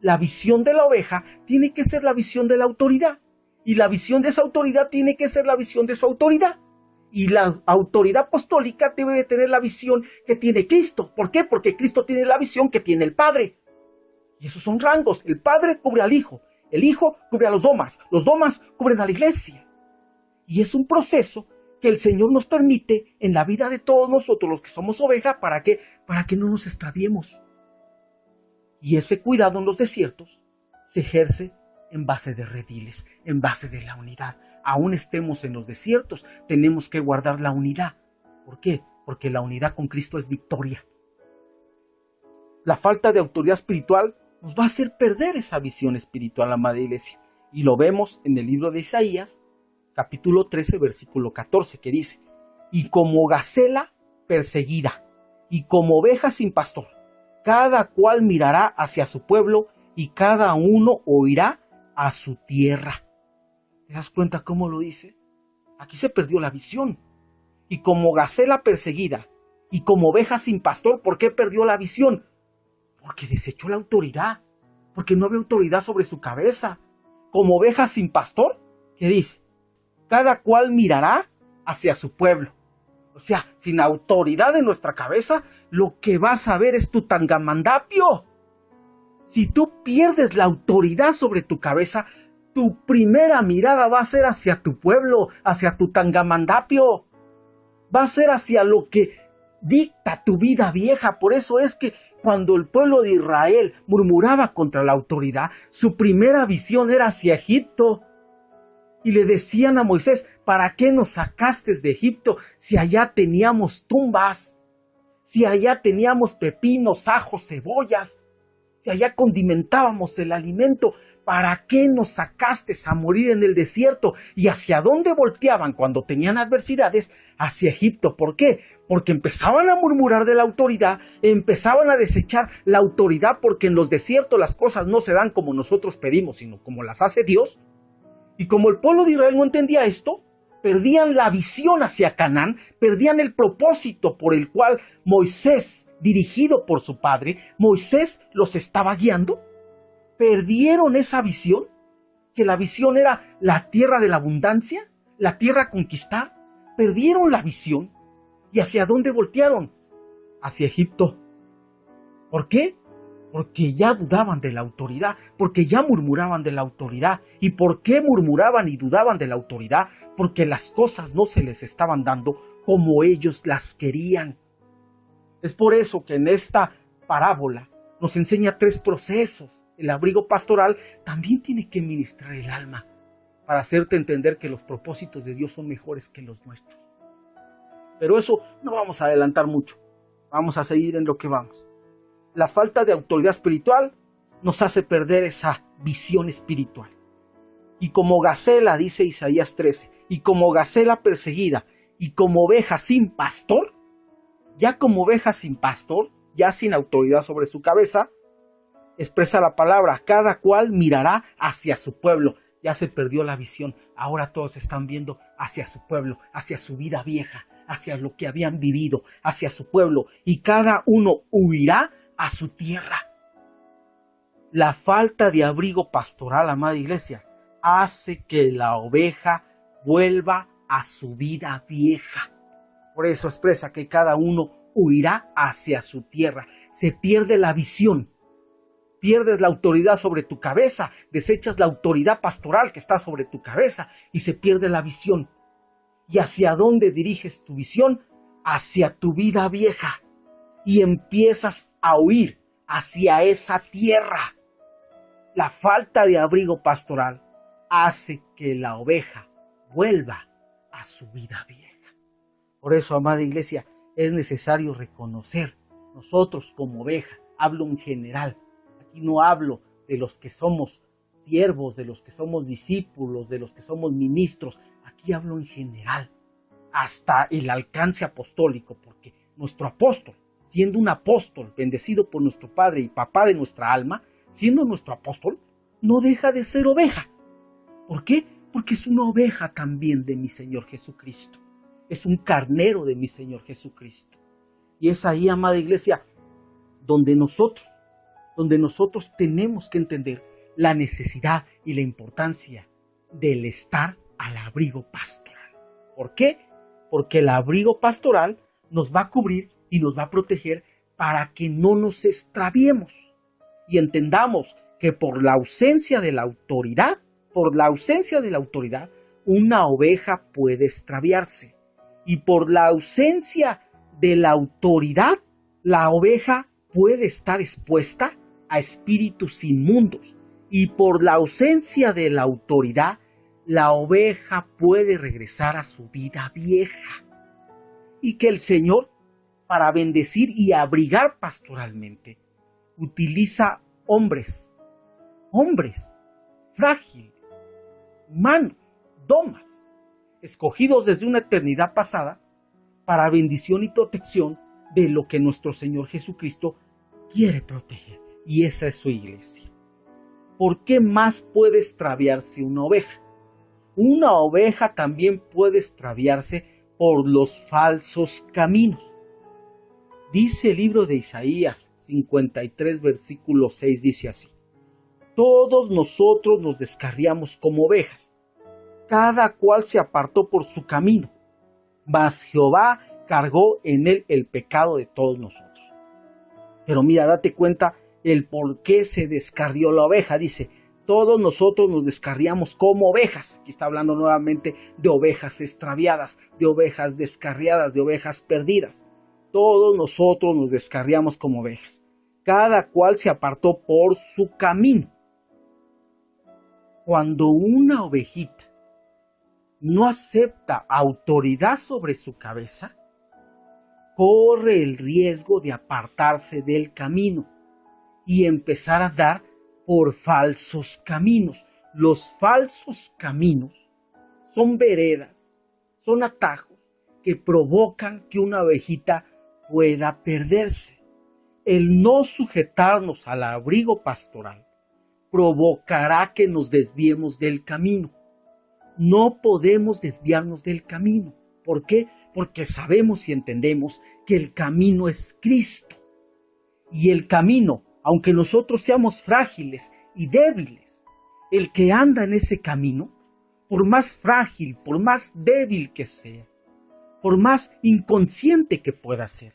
La visión de la oveja tiene que ser la visión de la autoridad. Y la visión de esa autoridad tiene que ser la visión de su autoridad. Y la autoridad apostólica debe de tener la visión que tiene Cristo. ¿Por qué? Porque Cristo tiene la visión que tiene el Padre. Y esos son rangos. El Padre cubre al Hijo. El Hijo cubre a los domas cubren a la iglesia. Y es un proceso que el Señor nos permite en la vida de todos nosotros los que somos oveja, ¿para qué? Para que no nos extraviemos. Y ese cuidado en los desiertos se ejerce en base de rediles, en base de la unidad. Aún estemos en los desiertos, tenemos que guardar la unidad. ¿Por qué? Porque la unidad con Cristo es victoria. La falta de autoridad espiritual nos va a hacer perder esa visión espiritual, amada iglesia. Y lo vemos en el libro de Isaías, capítulo 13, versículo 14, que dice: y como gacela perseguida, y como oveja sin pastor, cada cual mirará hacia su pueblo, y cada uno oirá a su tierra. ¿Te das cuenta cómo lo dice? Aquí se perdió la visión. Y como gacela perseguida, y como oveja sin pastor, ¿por qué perdió la visión? Porque desechó la autoridad, porque no había autoridad sobre su cabeza. Como oveja sin pastor, ¿qué dice? Cada cual mirará hacia su pueblo. O sea, sin autoridad en nuestra cabeza, lo que vas a ver es tu tangamandapio. Si tú pierdes la autoridad sobre tu cabeza, tu primera mirada va a ser hacia tu pueblo, hacia tu tangamandapio. va a ser hacia lo que dicta tu vida vieja. Por eso es que cuando el pueblo de Israel murmuraba contra la autoridad, su primera visión era hacia Egipto. Y le decían a Moisés, ¿para qué nos sacaste de Egipto si allá teníamos tumbas? Si allá teníamos pepinos, ajos, cebollas, si allá condimentábamos el alimento, ¿para qué nos sacaste a morir en el desierto? ¿Y hacia dónde volteaban cuando tenían adversidades? Hacia Egipto. ¿Por qué? Porque empezaban a murmurar de la autoridad, empezaban a desechar la autoridad, porque en los desiertos las cosas no se dan como nosotros pedimos, sino como las hace Dios. Y como el pueblo de Israel no entendía esto, perdían la visión hacia Canaán, perdían el propósito por el cual Moisés, dirigido por su padre, Moisés los estaba guiando. Perdieron esa visión, que la visión era la tierra de la abundancia, la tierra conquistada. Perdieron la visión. ¿Y hacia dónde voltearon? Hacia Egipto. ¿Por qué? Porque ya dudaban de la autoridad, porque ya murmuraban de la autoridad. ¿Y por qué murmuraban y dudaban de la autoridad? Porque las cosas no se les estaban dando como ellos las querían. Es por eso que en esta parábola nos enseña 3 procesos. El abrigo pastoral también tiene que ministrar el alma para hacerte entender que los propósitos de Dios son mejores que los nuestros. Pero eso no vamos a adelantar mucho. Vamos a seguir en lo que vamos. La falta de autoridad espiritual nos hace perder esa visión espiritual. Y como gacela, dice Isaías 13, y como gacela perseguida, y como oveja sin pastor, ya como oveja sin pastor, ya sin autoridad sobre su cabeza, expresa la palabra, cada cual mirará hacia su pueblo. Ya se perdió la visión, ahora todos están viendo hacia su pueblo, hacia su vida vieja, hacia lo que habían vivido, hacia su pueblo, y cada uno huirá a su tierra. La falta de abrigo pastoral, amada iglesia, hace que la oveja vuelva a su vida vieja. Por eso expresa que cada uno huirá hacia su tierra. Se pierde la visión. Pierdes la autoridad sobre tu cabeza, desechas la autoridad pastoral que está sobre tu cabeza y se pierde la visión. ¿Y hacia dónde diriges tu visión? Hacia tu vida vieja. Y empiezas a huir hacia esa tierra. La falta de abrigo pastoral hace que la oveja vuelva a su vida vieja. Por eso, amada iglesia, es necesario reconocer, nosotros como oveja, hablo en general, aquí no hablo de los que somos siervos, de los que somos discípulos, de los que somos ministros, aquí hablo en general, hasta el alcance apostólico, porque nuestro apóstol, siendo un apóstol bendecido por nuestro Padre y papá de nuestra alma, siendo nuestro apóstol, no deja de ser oveja. ¿Por qué? Porque es una oveja también de mi Señor Jesucristo. Es un carnero de mi Señor Jesucristo. Y es ahí, amada iglesia, donde nosotros tenemos que entender la necesidad y la importancia del estar al abrigo pastoral. ¿Por qué? Porque el abrigo pastoral nos va a cubrir y nos va a proteger para que no nos extraviemos. Y entendamos que por la ausencia de la autoridad, una oveja puede extraviarse. Y por la ausencia de la autoridad, la oveja puede estar expuesta a espíritus inmundos. Y por la ausencia de la autoridad, la oveja puede regresar a su vida vieja. Y que el Señor, para bendecir y abrigar pastoralmente, utiliza hombres frágiles, humanos, domas, escogidos desde una eternidad pasada para bendición y protección de lo que nuestro Señor Jesucristo quiere proteger. Y esa es su iglesia. ¿Por qué más puede extraviarse una oveja? Una oveja también puede extraviarse por los falsos caminos. Dice el libro de Isaías 53, versículo 6, dice así: todos nosotros nos descarriamos como ovejas, cada cual se apartó por su camino, mas Jehová cargó en él el pecado de todos nosotros. Pero mira, date cuenta el por qué se descarrió la oveja. Dice, Todos nosotros nos descarriamos como ovejas. Aquí está hablando nuevamente de ovejas extraviadas, de ovejas descarriadas, de ovejas perdidas. Todos nosotros nos descarriamos como ovejas. Cada cual se apartó por su camino. Cuando una ovejita no acepta autoridad sobre su cabeza, corre el riesgo de apartarse del camino y empezar a andar por falsos caminos. Los falsos caminos son veredas, son atajos que provocan que una ovejita pueda perderse. El no sujetarnos al abrigo pastoral provocará que nos desviemos del camino. No podemos desviarnos del camino. ¿Por qué? Porque sabemos y entendemos que el camino es Cristo. Y el camino, aunque nosotros seamos frágiles y débiles, el que anda en ese camino, por más frágil, por más débil que sea, por más inconsciente que pueda ser,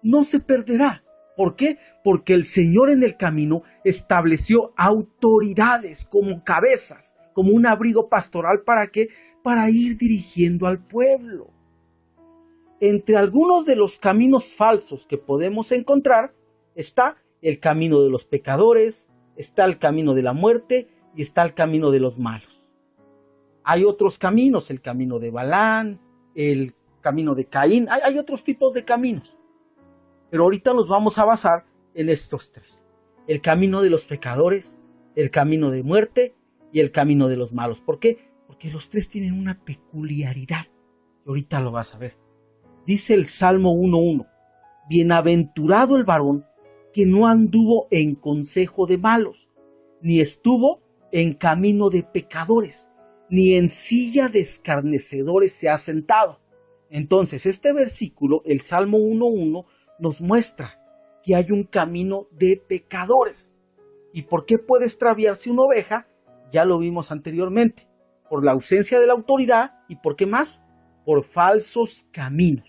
no se perderá. ¿Por qué? Porque el Señor en el camino estableció autoridades como cabezas, como un abrigo pastoral. ¿Para qué? Para ir dirigiendo al pueblo. Entre algunos de los caminos falsos que podemos encontrar está el camino de los pecadores, está el camino de la muerte y está el camino de los malos. Hay otros caminos, el camino de Balán, el camino de Caín, hay otros tipos de caminos. Pero ahorita nos vamos a basar en estos tres. El camino de los pecadores, el camino de muerte y el camino de los malos. ¿Por qué? Porque los tres tienen una peculiaridad. Y ahorita lo vas a ver. Dice el Salmo 1:1. Bienaventurado el varón que no anduvo en consejo de malos, ni estuvo en camino de pecadores, ni en silla de escarnecedores se ha sentado. Entonces, este versículo, el Salmo 1:1, nos muestra que hay un camino de pecadores. ¿Y por qué puede extraviarse una oveja? Ya lo vimos anteriormente. Por la ausencia de la autoridad y ¿por qué más? Por falsos caminos.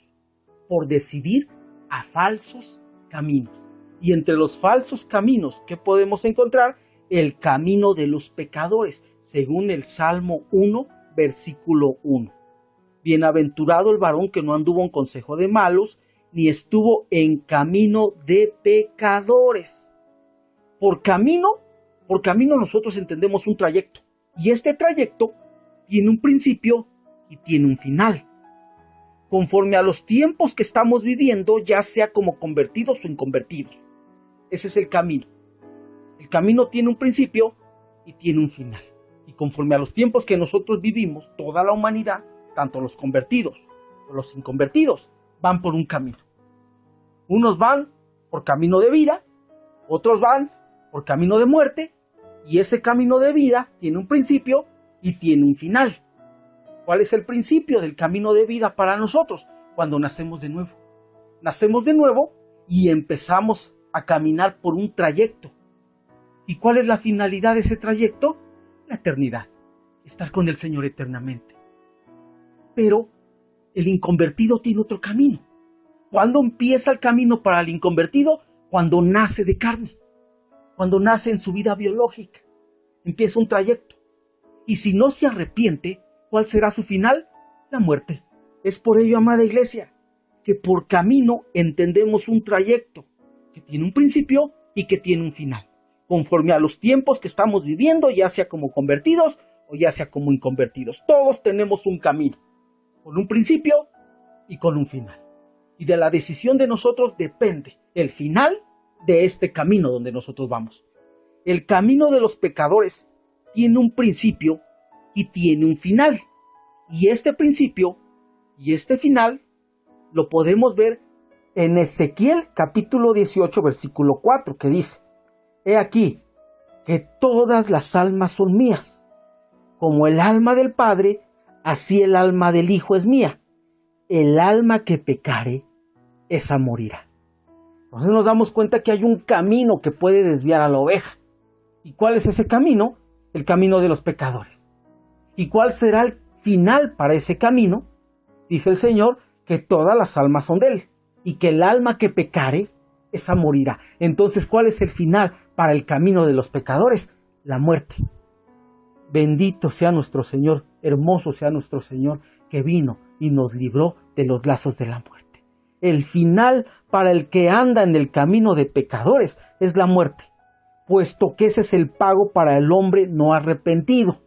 Por decidir a falsos caminos. Y entre los falsos caminos que podemos encontrar, el camino de los pecadores, según el Salmo 1, versículo 1. Bienaventurado el varón que no anduvo en consejo de malos, ni estuvo en camino de pecadores. Por camino nosotros entendemos un trayecto. Y este trayecto tiene un principio y tiene un final. Conforme a los tiempos que estamos viviendo, ya sea como convertidos o inconvertidos. Ese es el camino. El camino tiene un principio y tiene un final. Y conforme a los tiempos que nosotros vivimos, toda la humanidad, tanto los convertidos como los inconvertidos, van por un camino. Unos van por camino de vida, otros van por camino de muerte, y ese camino de vida tiene un principio y tiene un final. ¿Cuál es el principio del camino de vida para nosotros? Cuando nacemos de nuevo. Nacemos de nuevo y empezamos a caminar por un trayecto. ¿Y cuál es la finalidad de ese trayecto? La eternidad. Estar con el Señor eternamente. Pero el inconvertido tiene otro camino. ¿Cuándo empieza el camino para el inconvertido? Cuando nace de carne. Cuando nace en su vida biológica. Empieza un trayecto. Y si no se arrepiente, ¿cuál será su final? La muerte. Es por ello, amada iglesia, que por camino entendemos un trayecto que tiene un principio y que tiene un final. Conforme a los tiempos que estamos viviendo, ya sea como convertidos o ya sea como inconvertidos. Todos tenemos un camino. Con un principio y con un final. Y de la decisión de nosotros depende el final de este camino donde nosotros vamos. El camino de los pecadores tiene un principio y tiene un final. Y este principio y este final lo podemos ver en Ezequiel capítulo 18 versículo 4, que dice: He aquí que todas las almas son mías, como el alma del Padre, así el alma del Hijo es mía. El alma que pecare, esa morirá. Entonces nos damos cuenta que hay un camino que puede desviar a la oveja. ¿Y cuál es ese camino? El camino de los pecadores. ¿Y cuál será el final para ese camino? Dice el Señor que todas las almas son de Él y que el alma que pecare, esa morirá. Entonces, ¿cuál es el final para el camino de los pecadores? la muerte. Bendito sea nuestro Señor, hermoso sea nuestro Señor, que vino y nos libró de los lazos de la muerte. El final para el que anda en el camino de pecadores es la muerte, puesto que ese es el pago para el hombre no arrepentido.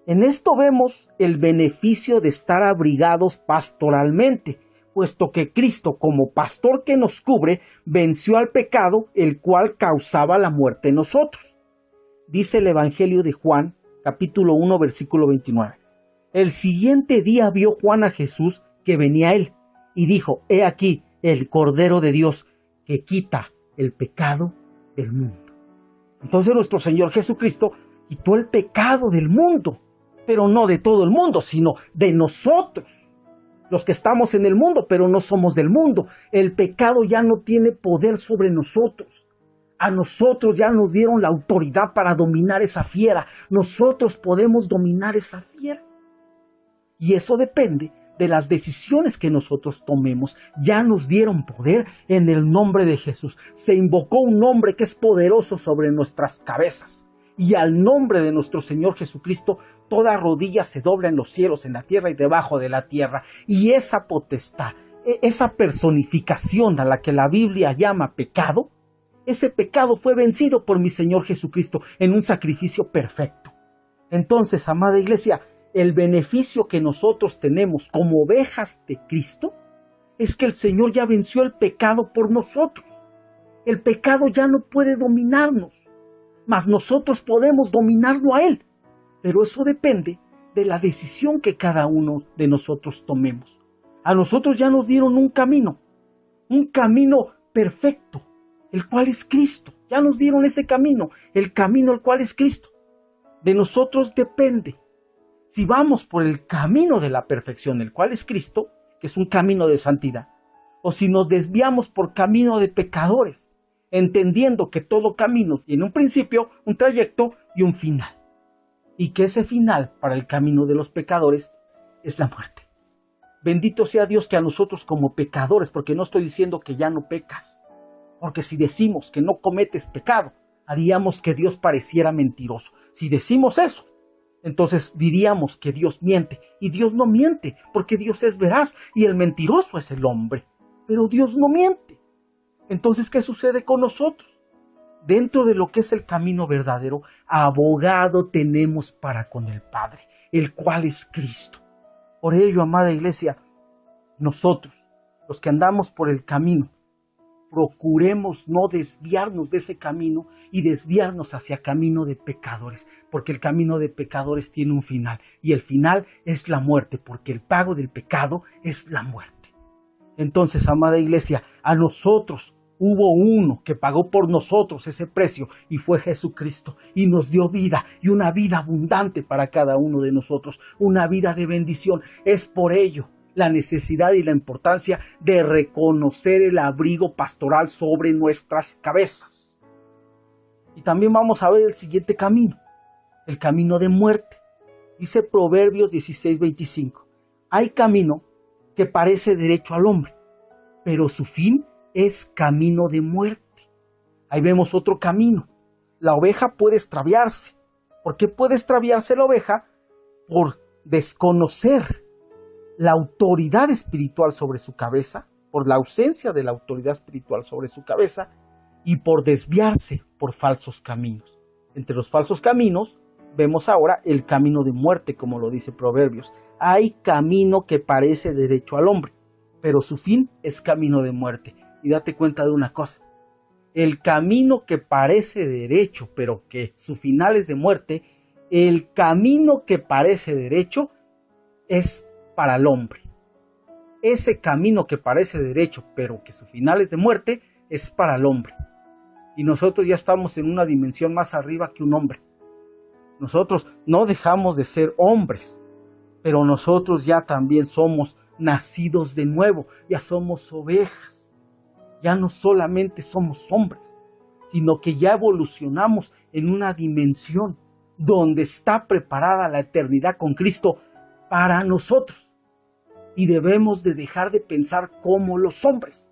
En esto vemos el beneficio de estar abrigados pastoralmente, puesto que Cristo, como pastor que nos cubre, venció al pecado, el cual causaba la muerte en nosotros. Dice el Evangelio de Juan, capítulo 1, versículo 29. El siguiente día vio Juan a Jesús que venía a él, y dijo: He aquí el Cordero de Dios que quita el pecado del mundo. Entonces nuestro Señor Jesucristo quitó el pecado del mundo, pero no de todo el mundo, sino de nosotros, los que estamos en el mundo, pero no somos del mundo. El pecado ya no tiene poder sobre nosotros. A nosotros ya nos dieron la autoridad para dominar esa fiera. Nosotros podemos dominar esa fiera. Y eso depende de las decisiones que nosotros tomemos. Ya nos dieron poder en el nombre de Jesús. Se invocó un nombre que es poderoso sobre nuestras cabezas. Y al nombre de nuestro Señor Jesucristo, toda rodilla se dobla en los cielos, en la tierra y debajo de la tierra. Y esa potestad, esa personificación a la que la Biblia llama pecado, ese pecado fue vencido por mi Señor Jesucristo en un sacrificio perfecto. Entonces, amada iglesia, el beneficio que nosotros tenemos como ovejas de Cristo es que el Señor ya venció el pecado por nosotros. El pecado ya no puede dominarnos, mas nosotros podemos dominarlo a Él. Pero eso depende de la decisión que cada uno de nosotros tomemos. A nosotros ya nos dieron un camino perfecto, el cual es Cristo. Ya nos dieron ese camino, el camino el cual es Cristo. De nosotros depende si vamos por el camino de la perfección, el cual es Cristo, que es un camino de santidad, o si nos desviamos por camino de pecadores, entendiendo que todo camino tiene un principio, un trayecto y un final. Y que ese final para el camino de los pecadores es la muerte. Bendito sea Dios que a nosotros como pecadores, porque no estoy diciendo que ya no pecas, porque si decimos que no cometes pecado, haríamos que Dios pareciera mentiroso. Si decimos eso, entonces diríamos que Dios miente, y Dios no miente, porque Dios es veraz, y el mentiroso es el hombre, pero Dios no miente. Entonces, ¿qué sucede con nosotros? Dentro de lo que es el camino verdadero, abogado tenemos para con el Padre, el cual es Cristo. Por ello, amada iglesia, nosotros, los que andamos por el camino, procuremos no desviarnos de ese camino y desviarnos hacia camino de pecadores, porque el camino de pecadores tiene un final, y el final es la muerte, porque el pago del pecado es la muerte. Entonces, amada iglesia, a nosotros hubo uno que pagó por nosotros ese precio, y fue Jesucristo, y nos dio vida, y una vida abundante para cada uno de nosotros, una vida de bendición. Es por ello la necesidad y la importancia de reconocer el abrigo pastoral sobre nuestras cabezas. Y también vamos a ver el siguiente camino, el camino de muerte. Dice Proverbios 16:25, hay camino que parece derecho al hombre, pero su fin es camino de muerte. Ahí vemos otro camino. La oveja puede extraviarse. ¿Por qué puede extraviarse la oveja? Por desconocer la autoridad espiritual sobre su cabeza, por la ausencia de la autoridad espiritual sobre su cabeza, y por desviarse por falsos caminos. Entre los falsos caminos vemos ahora el camino de muerte, como lo dice Proverbios. Hay camino que parece derecho al hombre, pero su fin es camino de muerte. Y date cuenta de una cosa, el camino que parece derecho, pero que su final es de muerte, el camino que parece derecho es para el hombre. Ese camino que parece derecho, pero que su final es de muerte, es para el hombre. Y nosotros ya estamos en una dimensión más arriba que un hombre. Nosotros no dejamos de ser hombres, pero nosotros ya también somos nacidos de nuevo, ya somos ovejas. Ya no solamente somos hombres, sino que ya evolucionamos en una dimensión donde está preparada la eternidad con Cristo para nosotros. Y debemos de dejar de pensar como los hombres,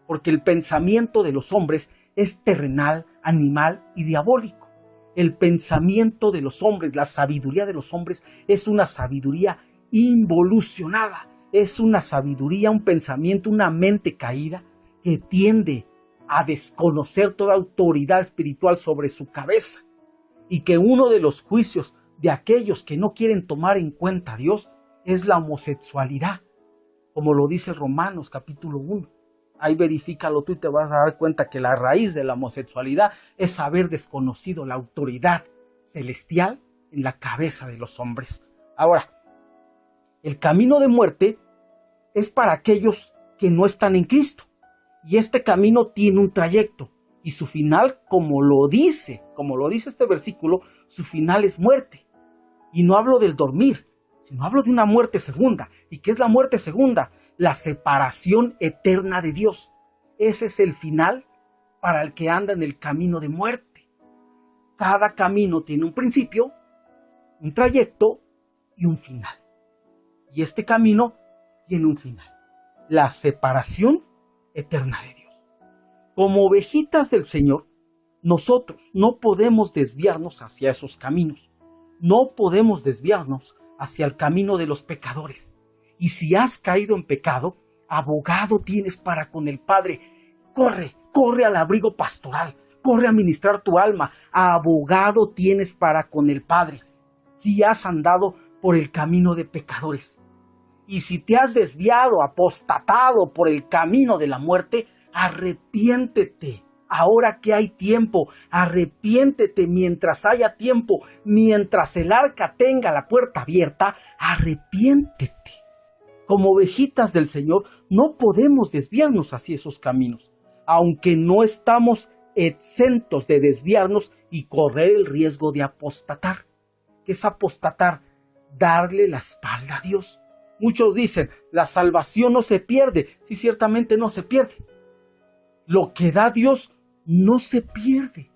porque el pensamiento de los hombres es terrenal, animal y diabólico. El pensamiento de los hombres, la sabiduría de los hombres es una sabiduría involucionada, es una sabiduría, un pensamiento, una mente caída que tiende a desconocer toda autoridad espiritual sobre su cabeza, y que uno de los juicios de aquellos que no quieren tomar en cuenta a Dios es la homosexualidad, como lo dice Romanos capítulo 1. Ahí verifícalo tú y te vas a dar cuenta que la raíz de la homosexualidad es haber desconocido la autoridad celestial en la cabeza de los hombres. Ahora, el camino de muerte es para aquellos que no están en Cristo. Y este camino tiene un trayecto. Y su final, como lo dice este versículo, su final es muerte. Y no hablo del dormir, sino hablo de una muerte segunda. ¿Y qué es la muerte segunda? La separación eterna de Dios. Ese es el final para el que anda en el camino de muerte. Cada camino tiene un principio, un trayecto y un final. Y este camino tiene un final. La separación eterna de Dios. Como ovejitas del Señor, nosotros no podemos desviarnos hacia esos caminos. No podemos desviarnos hacia el camino de los pecadores. Y si has caído en pecado, abogado tienes para con el Padre. Corre al abrigo pastoral, corre a ministrar tu alma. Abogado tienes para con el Padre, si has andado por el camino de pecadores. Y si te has desviado, apostatado por el camino de la muerte, arrepiéntete. Ahora que hay tiempo, arrepiéntete mientras haya tiempo, mientras el arca tenga la puerta abierta, arrepiéntete. Como ovejitas del Señor, no podemos desviarnos hacia esos caminos, aunque no estamos exentos de desviarnos y correr el riesgo de apostatar. ¿Qué es apostatar? Darle la espalda a Dios. Muchos dicen, la salvación no se pierde. Sí, ciertamente no se pierde. Lo que da Dios no se pierde.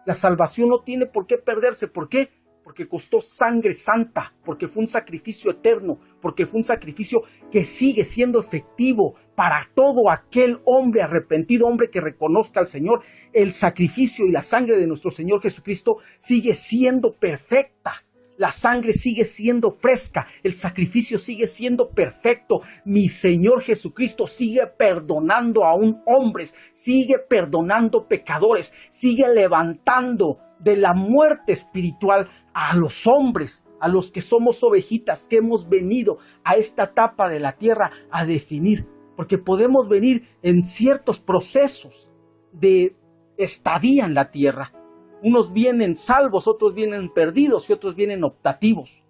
La salvación no tiene por qué perderse. ¿Por qué? Porque costó sangre santa, porque fue un sacrificio eterno, porque fue un sacrificio que sigue siendo efectivo para todo aquel hombre arrepentido, hombre que reconozca al Señor. El sacrificio y la sangre de nuestro Señor Jesucristo sigue siendo perfecta. La sangre sigue siendo fresca, el sacrificio sigue siendo perfecto. Mi Señor Jesucristo sigue perdonando aún hombres, sigue perdonando pecadores, sigue levantando de la muerte espiritual a los hombres, a los que somos ovejitas, que hemos venido a esta etapa de la tierra a definir. Porque podemos venir en ciertos procesos de estadía en la tierra. Unos vienen salvos, otros vienen perdidos y otros vienen optativos.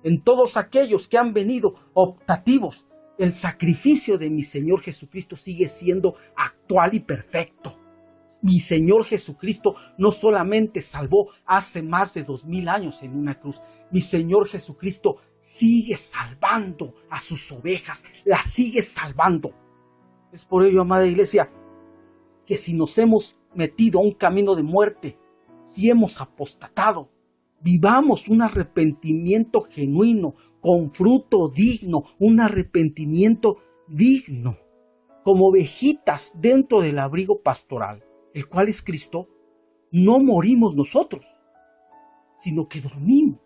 En todos aquellos que han venido optativos, el sacrificio de mi Señor Jesucristo sigue siendo actual y perfecto. Mi Señor Jesucristo no solamente salvó hace más de 2000 años en una cruz. Mi Señor Jesucristo sigue salvando a sus ovejas, las sigue salvando. Es por ello, amada iglesia, que si nos hemos metido a un camino de muerte, si hemos apostatado, vivamos un arrepentimiento genuino, con fruto digno, un arrepentimiento digno, como ovejitas dentro del abrigo pastoral, el cual es Cristo. No morimos nosotros, sino que dormimos.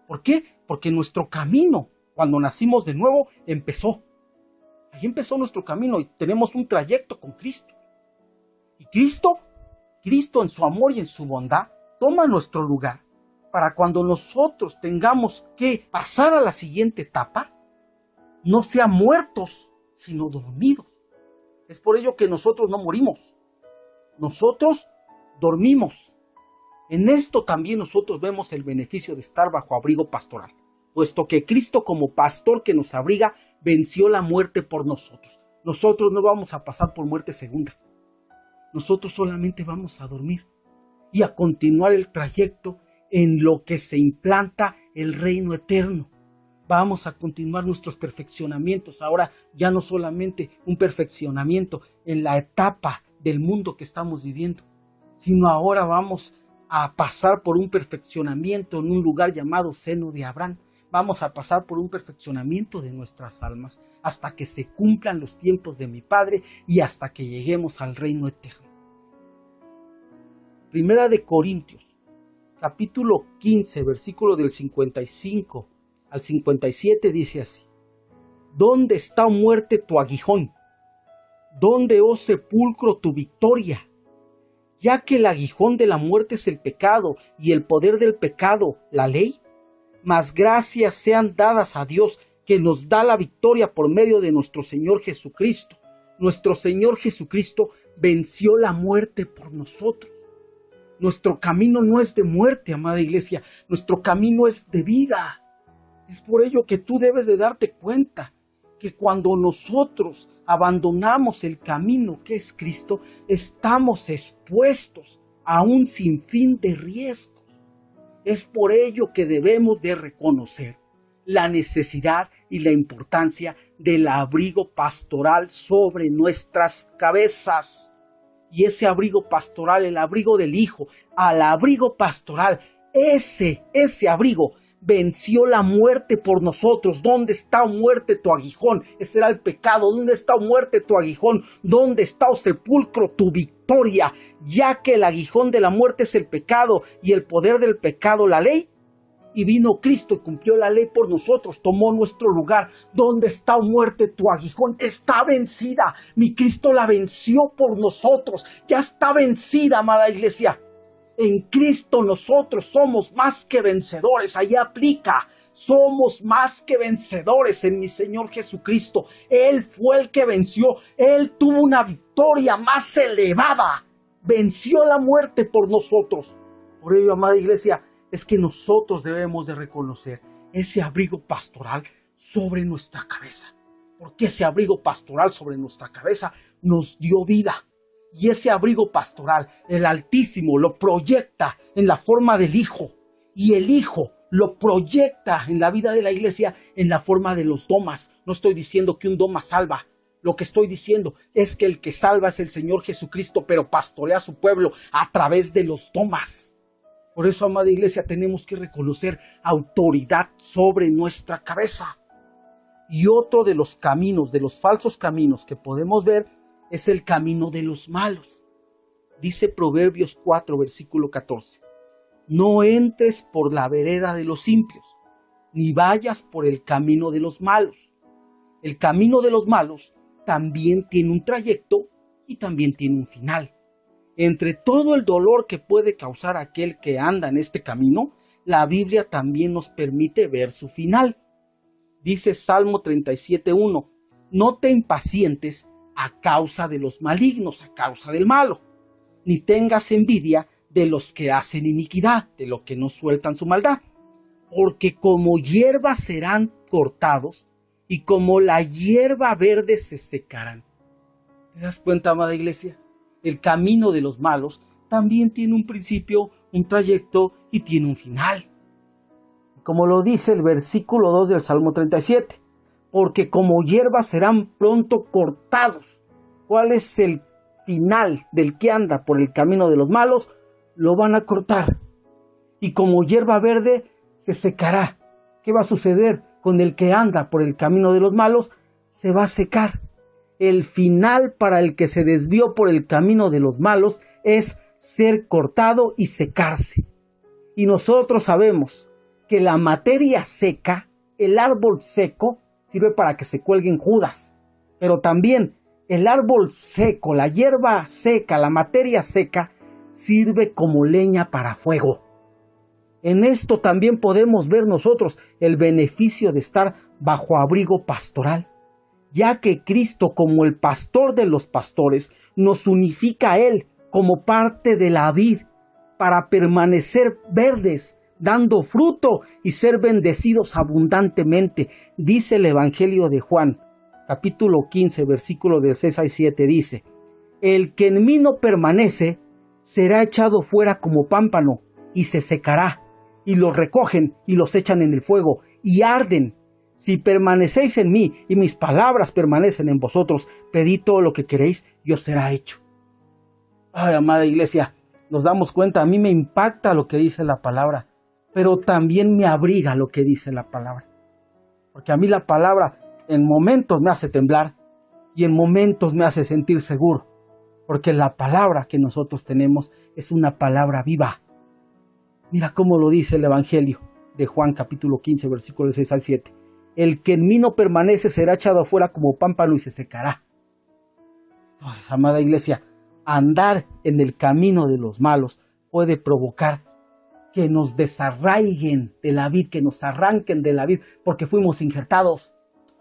¿Por qué? Porque nuestro camino, cuando nacimos de nuevo, empezó. Ahí empezó nuestro camino y tenemos un trayecto con Cristo. Y Cristo en su amor y en su bondad toma nuestro lugar para cuando nosotros tengamos que pasar a la siguiente etapa, no sean muertos, sino dormidos. Es por ello que nosotros no morimos, nosotros dormimos. En esto también nosotros vemos el beneficio de estar bajo abrigo pastoral, puesto que Cristo como pastor que nos abriga venció la muerte por nosotros. Nosotros no vamos a pasar por muerte segunda. Nosotros solamente vamos a dormir y a continuar el trayecto en lo que se implanta el reino eterno. Vamos a continuar nuestros perfeccionamientos. Ahora ya no solamente un perfeccionamiento en la etapa del mundo que estamos viviendo, sino ahora vamos a pasar por un perfeccionamiento en un lugar llamado seno de Abraham. Vamos a pasar por un perfeccionamiento de nuestras almas hasta que se cumplan los tiempos de mi Padre y hasta que lleguemos al reino eterno. Primera de Corintios, capítulo 15, versículo del 55 al 57 dice así: ¿Dónde está, oh muerte, tu aguijón? ¿Dónde, oh sepulcro, tu victoria? Ya que el aguijón de la muerte es el pecado y el poder del pecado, la ley. Mas gracias sean dadas a Dios, que nos da la victoria por medio de nuestro Señor Jesucristo. Nuestro Señor Jesucristo venció la muerte por nosotros. Nuestro camino no es de muerte, amada iglesia, nuestro camino es de vida. Es por ello que tú debes de darte cuenta que cuando nosotros abandonamos el camino que es Cristo, estamos expuestos a un sinfín de riesgos. Es por ello que debemos de reconocer la necesidad y la importancia del abrigo pastoral sobre nuestras cabezas. Y ese abrigo pastoral, el abrigo del Hijo, al abrigo pastoral, ese abrigo venció la muerte por nosotros. ¿Dónde está, oh muerte, tu aguijón? Ese era el pecado. ¿Dónde está, oh muerte, tu aguijón? ¿Dónde está, oh sepulcro, tu victoria? Ya que el aguijón de la muerte es el pecado y el poder del pecado, la ley. Y vino Cristo y cumplió la ley por nosotros, tomó nuestro lugar. ¿Dónde está, oh muerte, tu aguijón? Está vencida. Mi Cristo la venció por nosotros. Ya está vencida, amada iglesia. En Cristo nosotros somos más que vencedores. Allí aplica. Somos más que vencedores en mi Señor Jesucristo. Él fue el que venció. Él tuvo una victoria más elevada. Venció la muerte por nosotros. Por ello, amada iglesia, es que nosotros debemos de reconocer ese abrigo pastoral sobre nuestra cabeza. Porque ese abrigo pastoral sobre nuestra cabeza nos dio vida. Y ese abrigo pastoral, el Altísimo lo proyecta en la forma del Hijo. Y el Hijo lo proyecta en la vida de la iglesia en la forma de los domas. No estoy diciendo que un doma salva. Lo que estoy diciendo es que el que salva es el Señor Jesucristo, pero pastorea a su pueblo a través de los domas. Por eso, amada iglesia, tenemos que reconocer autoridad sobre nuestra cabeza. Y otro de los caminos, de los falsos caminos que podemos ver, es el camino de los malos. Dice Proverbios 4, versículo 14. No entres por la vereda de los impios, ni vayas por el camino de los malos. El camino de los malos también tiene un trayecto y también tiene un final. Entre todo el dolor que puede causar aquel que anda en este camino, la Biblia también nos permite ver su final. Dice Salmo 37:1, no te impacientes a causa de los malignos, a causa del malo, ni tengas envidia de los que hacen iniquidad, de los que no sueltan su maldad, porque como hierba serán cortados y como la hierba verde se secarán. ¿Te das cuenta, amada iglesia? El camino de los malos también tiene un principio, un trayecto y tiene un final. Como lo dice el versículo 2 del Salmo 37, porque como hierbas serán pronto cortados. ¿Cuál es el final del que anda por el camino de los malos? Lo van a cortar. Y como hierba verde se secará. ¿Qué va a suceder con el que anda por el camino de los malos? Se va a secar. El final para el que se desvió por el camino de los malos es ser cortado y secarse. Y nosotros sabemos que la materia seca, el árbol seco, sirve para que se cuelguen judas. Pero también el árbol seco, la hierba seca, la materia seca, sirve como leña para fuego. En esto también podemos ver nosotros el beneficio de estar bajo abrigo pastoral, ya que Cristo, como el pastor de los pastores, nos unifica a Él como parte de la vid para permanecer verdes, dando fruto y ser bendecidos abundantemente. Dice el Evangelio de Juan, capítulo 15, versículo del 6 al 7, dice, el que en mí no permanece será echado fuera como pámpano y se secará, y los recogen y los echan en el fuego y arden. Si permanecéis en mí y mis palabras permanecen en vosotros, pedid todo lo que queréis y os será hecho. Ay, amada iglesia, nos damos cuenta, a mí me impacta lo que dice la palabra, pero también me abriga lo que dice la palabra. Porque a mí la palabra en momentos me hace temblar y en momentos me hace sentir seguro. Porque la palabra que nosotros tenemos es una palabra viva. Mira cómo lo dice el Evangelio de Juan capítulo 15, versículos 6 al 7. El que en mí no permanece será echado afuera como pámpano y se secará. Entonces, amada iglesia, andar en el camino de los malos puede provocar que nos desarraiguen de la vid, que nos arranquen de la vid, porque fuimos injertados.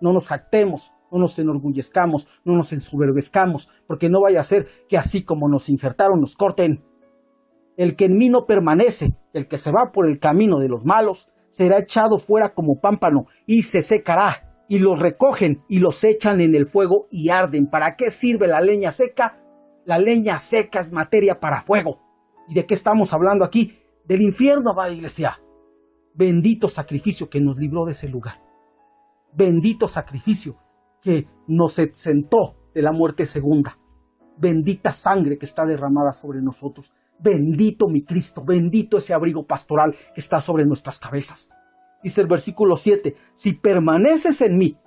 No nos jactemos, no nos enorgullezcamos, no nos ensoberbezcamos, porque no vaya a ser que así como nos injertaron, nos corten. El que en mí no permanece, el que se va por el camino de los malos, será echado fuera como pámpano y se secará. Y los recogen y los echan en el fuego y arden. ¿Para qué sirve la leña seca? La leña seca es materia para fuego. ¿Y de qué estamos hablando aquí? Del infierno, amada iglesia. Bendito sacrificio que nos libró de ese lugar. Bendito sacrificio que nos exentó de la muerte segunda. Bendita sangre que está derramada sobre nosotros. Bendito mi Cristo, bendito ese abrigo pastoral que está sobre nuestras cabezas. Dice el versículo 7, si permaneces en mí,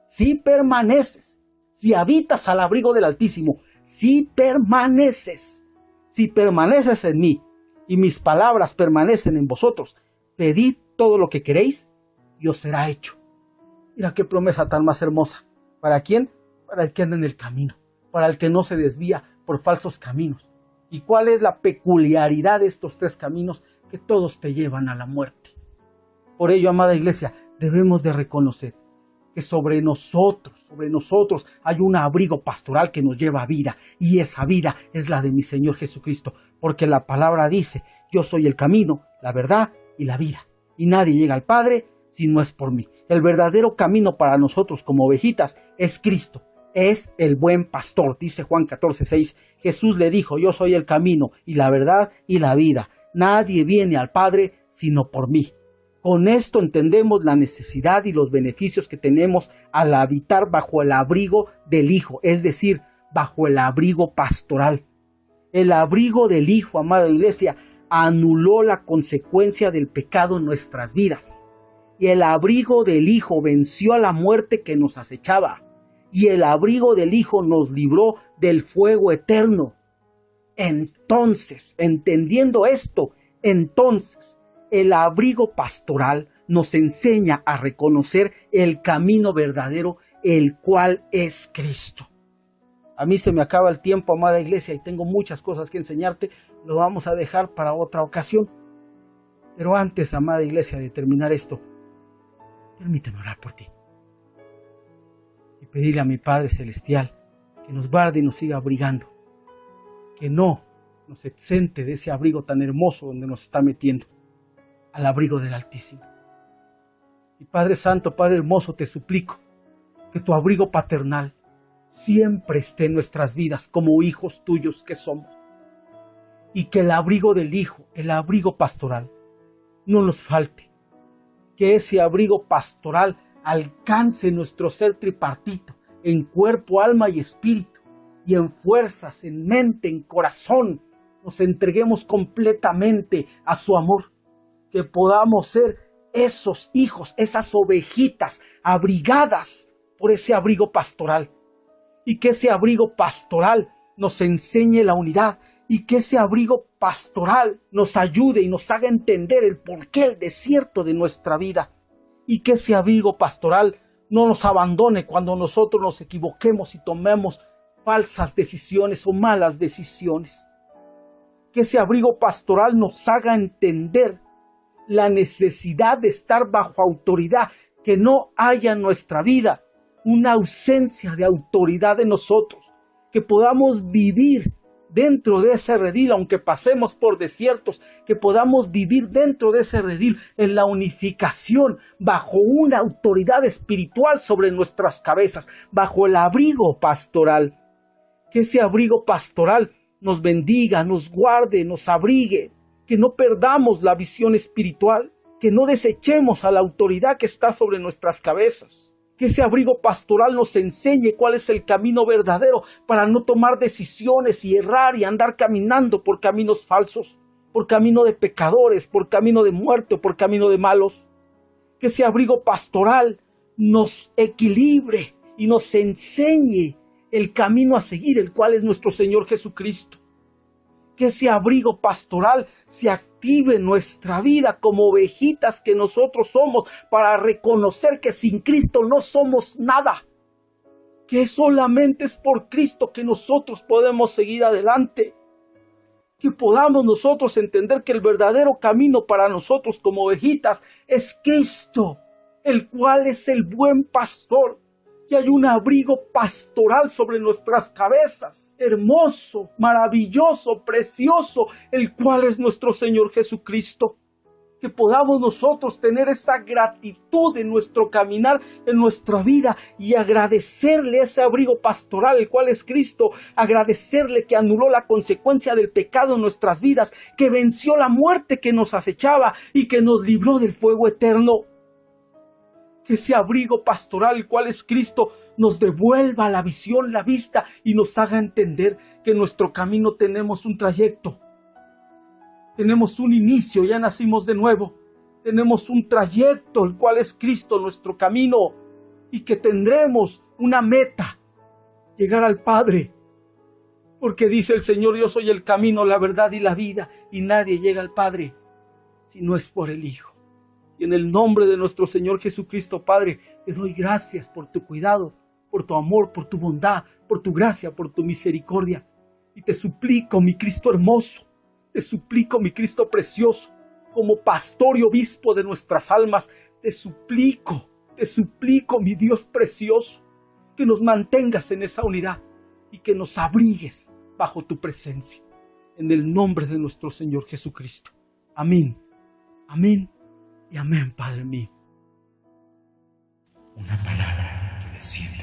si permaneces, si habitas al abrigo del Altísimo, si permaneces en mí y mis palabras permanecen en vosotros, pedid todo lo que queréis y os será hecho. Mira qué promesa tan más hermosa. ¿Para quién? Para el que anda en el camino, para el que no se desvía por falsos caminos. ¿Y cuál es la peculiaridad de estos tres caminos? Que todos te llevan a la muerte. Por ello, amada iglesia, debemos de reconocer que sobre nosotros hay un abrigo pastoral que nos lleva a vida, y esa vida es la de mi Señor Jesucristo, porque la palabra dice, yo soy el camino, la verdad y la vida, y nadie llega al Padre si no es por mí. El verdadero camino para nosotros como ovejitas es Cristo, es el buen pastor, dice Juan 14:6. Jesús le dijo, yo soy el camino y la verdad y la vida, nadie viene al Padre sino por mí. Con esto entendemos la necesidad y los beneficios que tenemos al habitar bajo el abrigo del Hijo, es decir, bajo el abrigo pastoral. El abrigo del Hijo, amada iglesia, anuló la consecuencia del pecado en nuestras vidas. Y el abrigo del Hijo venció a la muerte que nos acechaba. Y el abrigo del Hijo nos libró del fuego eterno. Entonces, entendiendo esto, el abrigo pastoral nos enseña a reconocer el camino verdadero, el cual es Cristo. A mí se me acaba el tiempo, amada iglesia, y tengo muchas cosas que enseñarte. Lo vamos a dejar para otra ocasión. Pero antes, amada iglesia, de terminar esto, permíteme orar por ti. Y pedirle a mi Padre Celestial que nos guarde y nos siga abrigando. Que no nos exente de ese abrigo tan hermoso donde nos está metiendo, al abrigo del Altísimo. Y Padre Santo, Padre hermoso, te suplico que tu abrigo paternal siempre esté en nuestras vidas como hijos tuyos que somos. Y que el abrigo del Hijo, el abrigo pastoral, no nos falte. Que ese abrigo pastoral alcance nuestro ser tripartito, en cuerpo, alma y espíritu, y en fuerzas, en mente, en corazón, nos entreguemos completamente a su amor. Que podamos ser esos hijos, esas ovejitas abrigadas por ese abrigo pastoral. Y que ese abrigo pastoral nos enseñe la unidad. Y que ese abrigo pastoral nos ayude y nos haga entender el porqué, el desierto de nuestra vida. Y que ese abrigo pastoral no nos abandone cuando nosotros nos equivoquemos y tomemos falsas decisiones o malas decisiones. Que ese abrigo pastoral nos haga entender la necesidad de estar bajo autoridad, que no haya en nuestra vida una ausencia de autoridad de nosotros, que podamos vivir dentro de ese redil, aunque pasemos por desiertos, que podamos vivir dentro de ese redil en la unificación, bajo una autoridad espiritual sobre nuestras cabezas, bajo el abrigo pastoral. Que ese abrigo pastoral nos bendiga, nos guarde, nos abrigue, que no perdamos la visión espiritual, que no desechemos a la autoridad que está sobre nuestras cabezas. Que ese abrigo pastoral nos enseñe cuál es el camino verdadero para no tomar decisiones y errar y andar caminando por caminos falsos, por camino de pecadores, por camino de muerte o por camino de malos. Que ese abrigo pastoral nos equilibre y nos enseñe el camino a seguir, el cual es nuestro Señor Jesucristo. que ese abrigo pastoral se active en nuestra vida como ovejitas que nosotros somos, para reconocer que sin Cristo no somos nada, que solamente es por Cristo que nosotros podemos seguir adelante, que podamos nosotros entender que el verdadero camino para nosotros como ovejitas es Cristo, el cual es el buen pastor, que hay un abrigo pastoral sobre nuestras cabezas, hermoso, maravilloso, precioso, el cual es nuestro Señor Jesucristo. Que podamos nosotros tener esa gratitud en nuestro caminar, en nuestra vida, y agradecerle ese abrigo pastoral, el cual es Cristo, agradecerle que anuló la consecuencia del pecado en nuestras vidas, que venció la muerte que nos acechaba y que nos libró del fuego eterno. Que ese abrigo pastoral, el cual es Cristo, nos devuelva la visión, la vista, y nos haga entender que en nuestro camino tenemos un trayecto. Tenemos un inicio, ya nacimos de nuevo. Tenemos un trayecto, el cual es Cristo, nuestro camino. Y que tendremos una meta, llegar al Padre. Porque dice el Señor, yo soy el camino, la verdad y la vida. Y nadie llega al Padre si no es por el Hijo. Y en el nombre de nuestro Señor Jesucristo, Padre, te doy gracias por tu cuidado, por tu amor, por tu bondad, por tu gracia, por tu misericordia. Y te suplico, mi Cristo hermoso, te suplico, mi Cristo precioso, como pastor y obispo de nuestras almas, te suplico, mi Dios precioso, que nos mantengas en esa unidad y que nos abrigues bajo tu presencia. En el nombre de nuestro Señor Jesucristo. Amén, amén y amén, Padre mío. Una palabra que desciende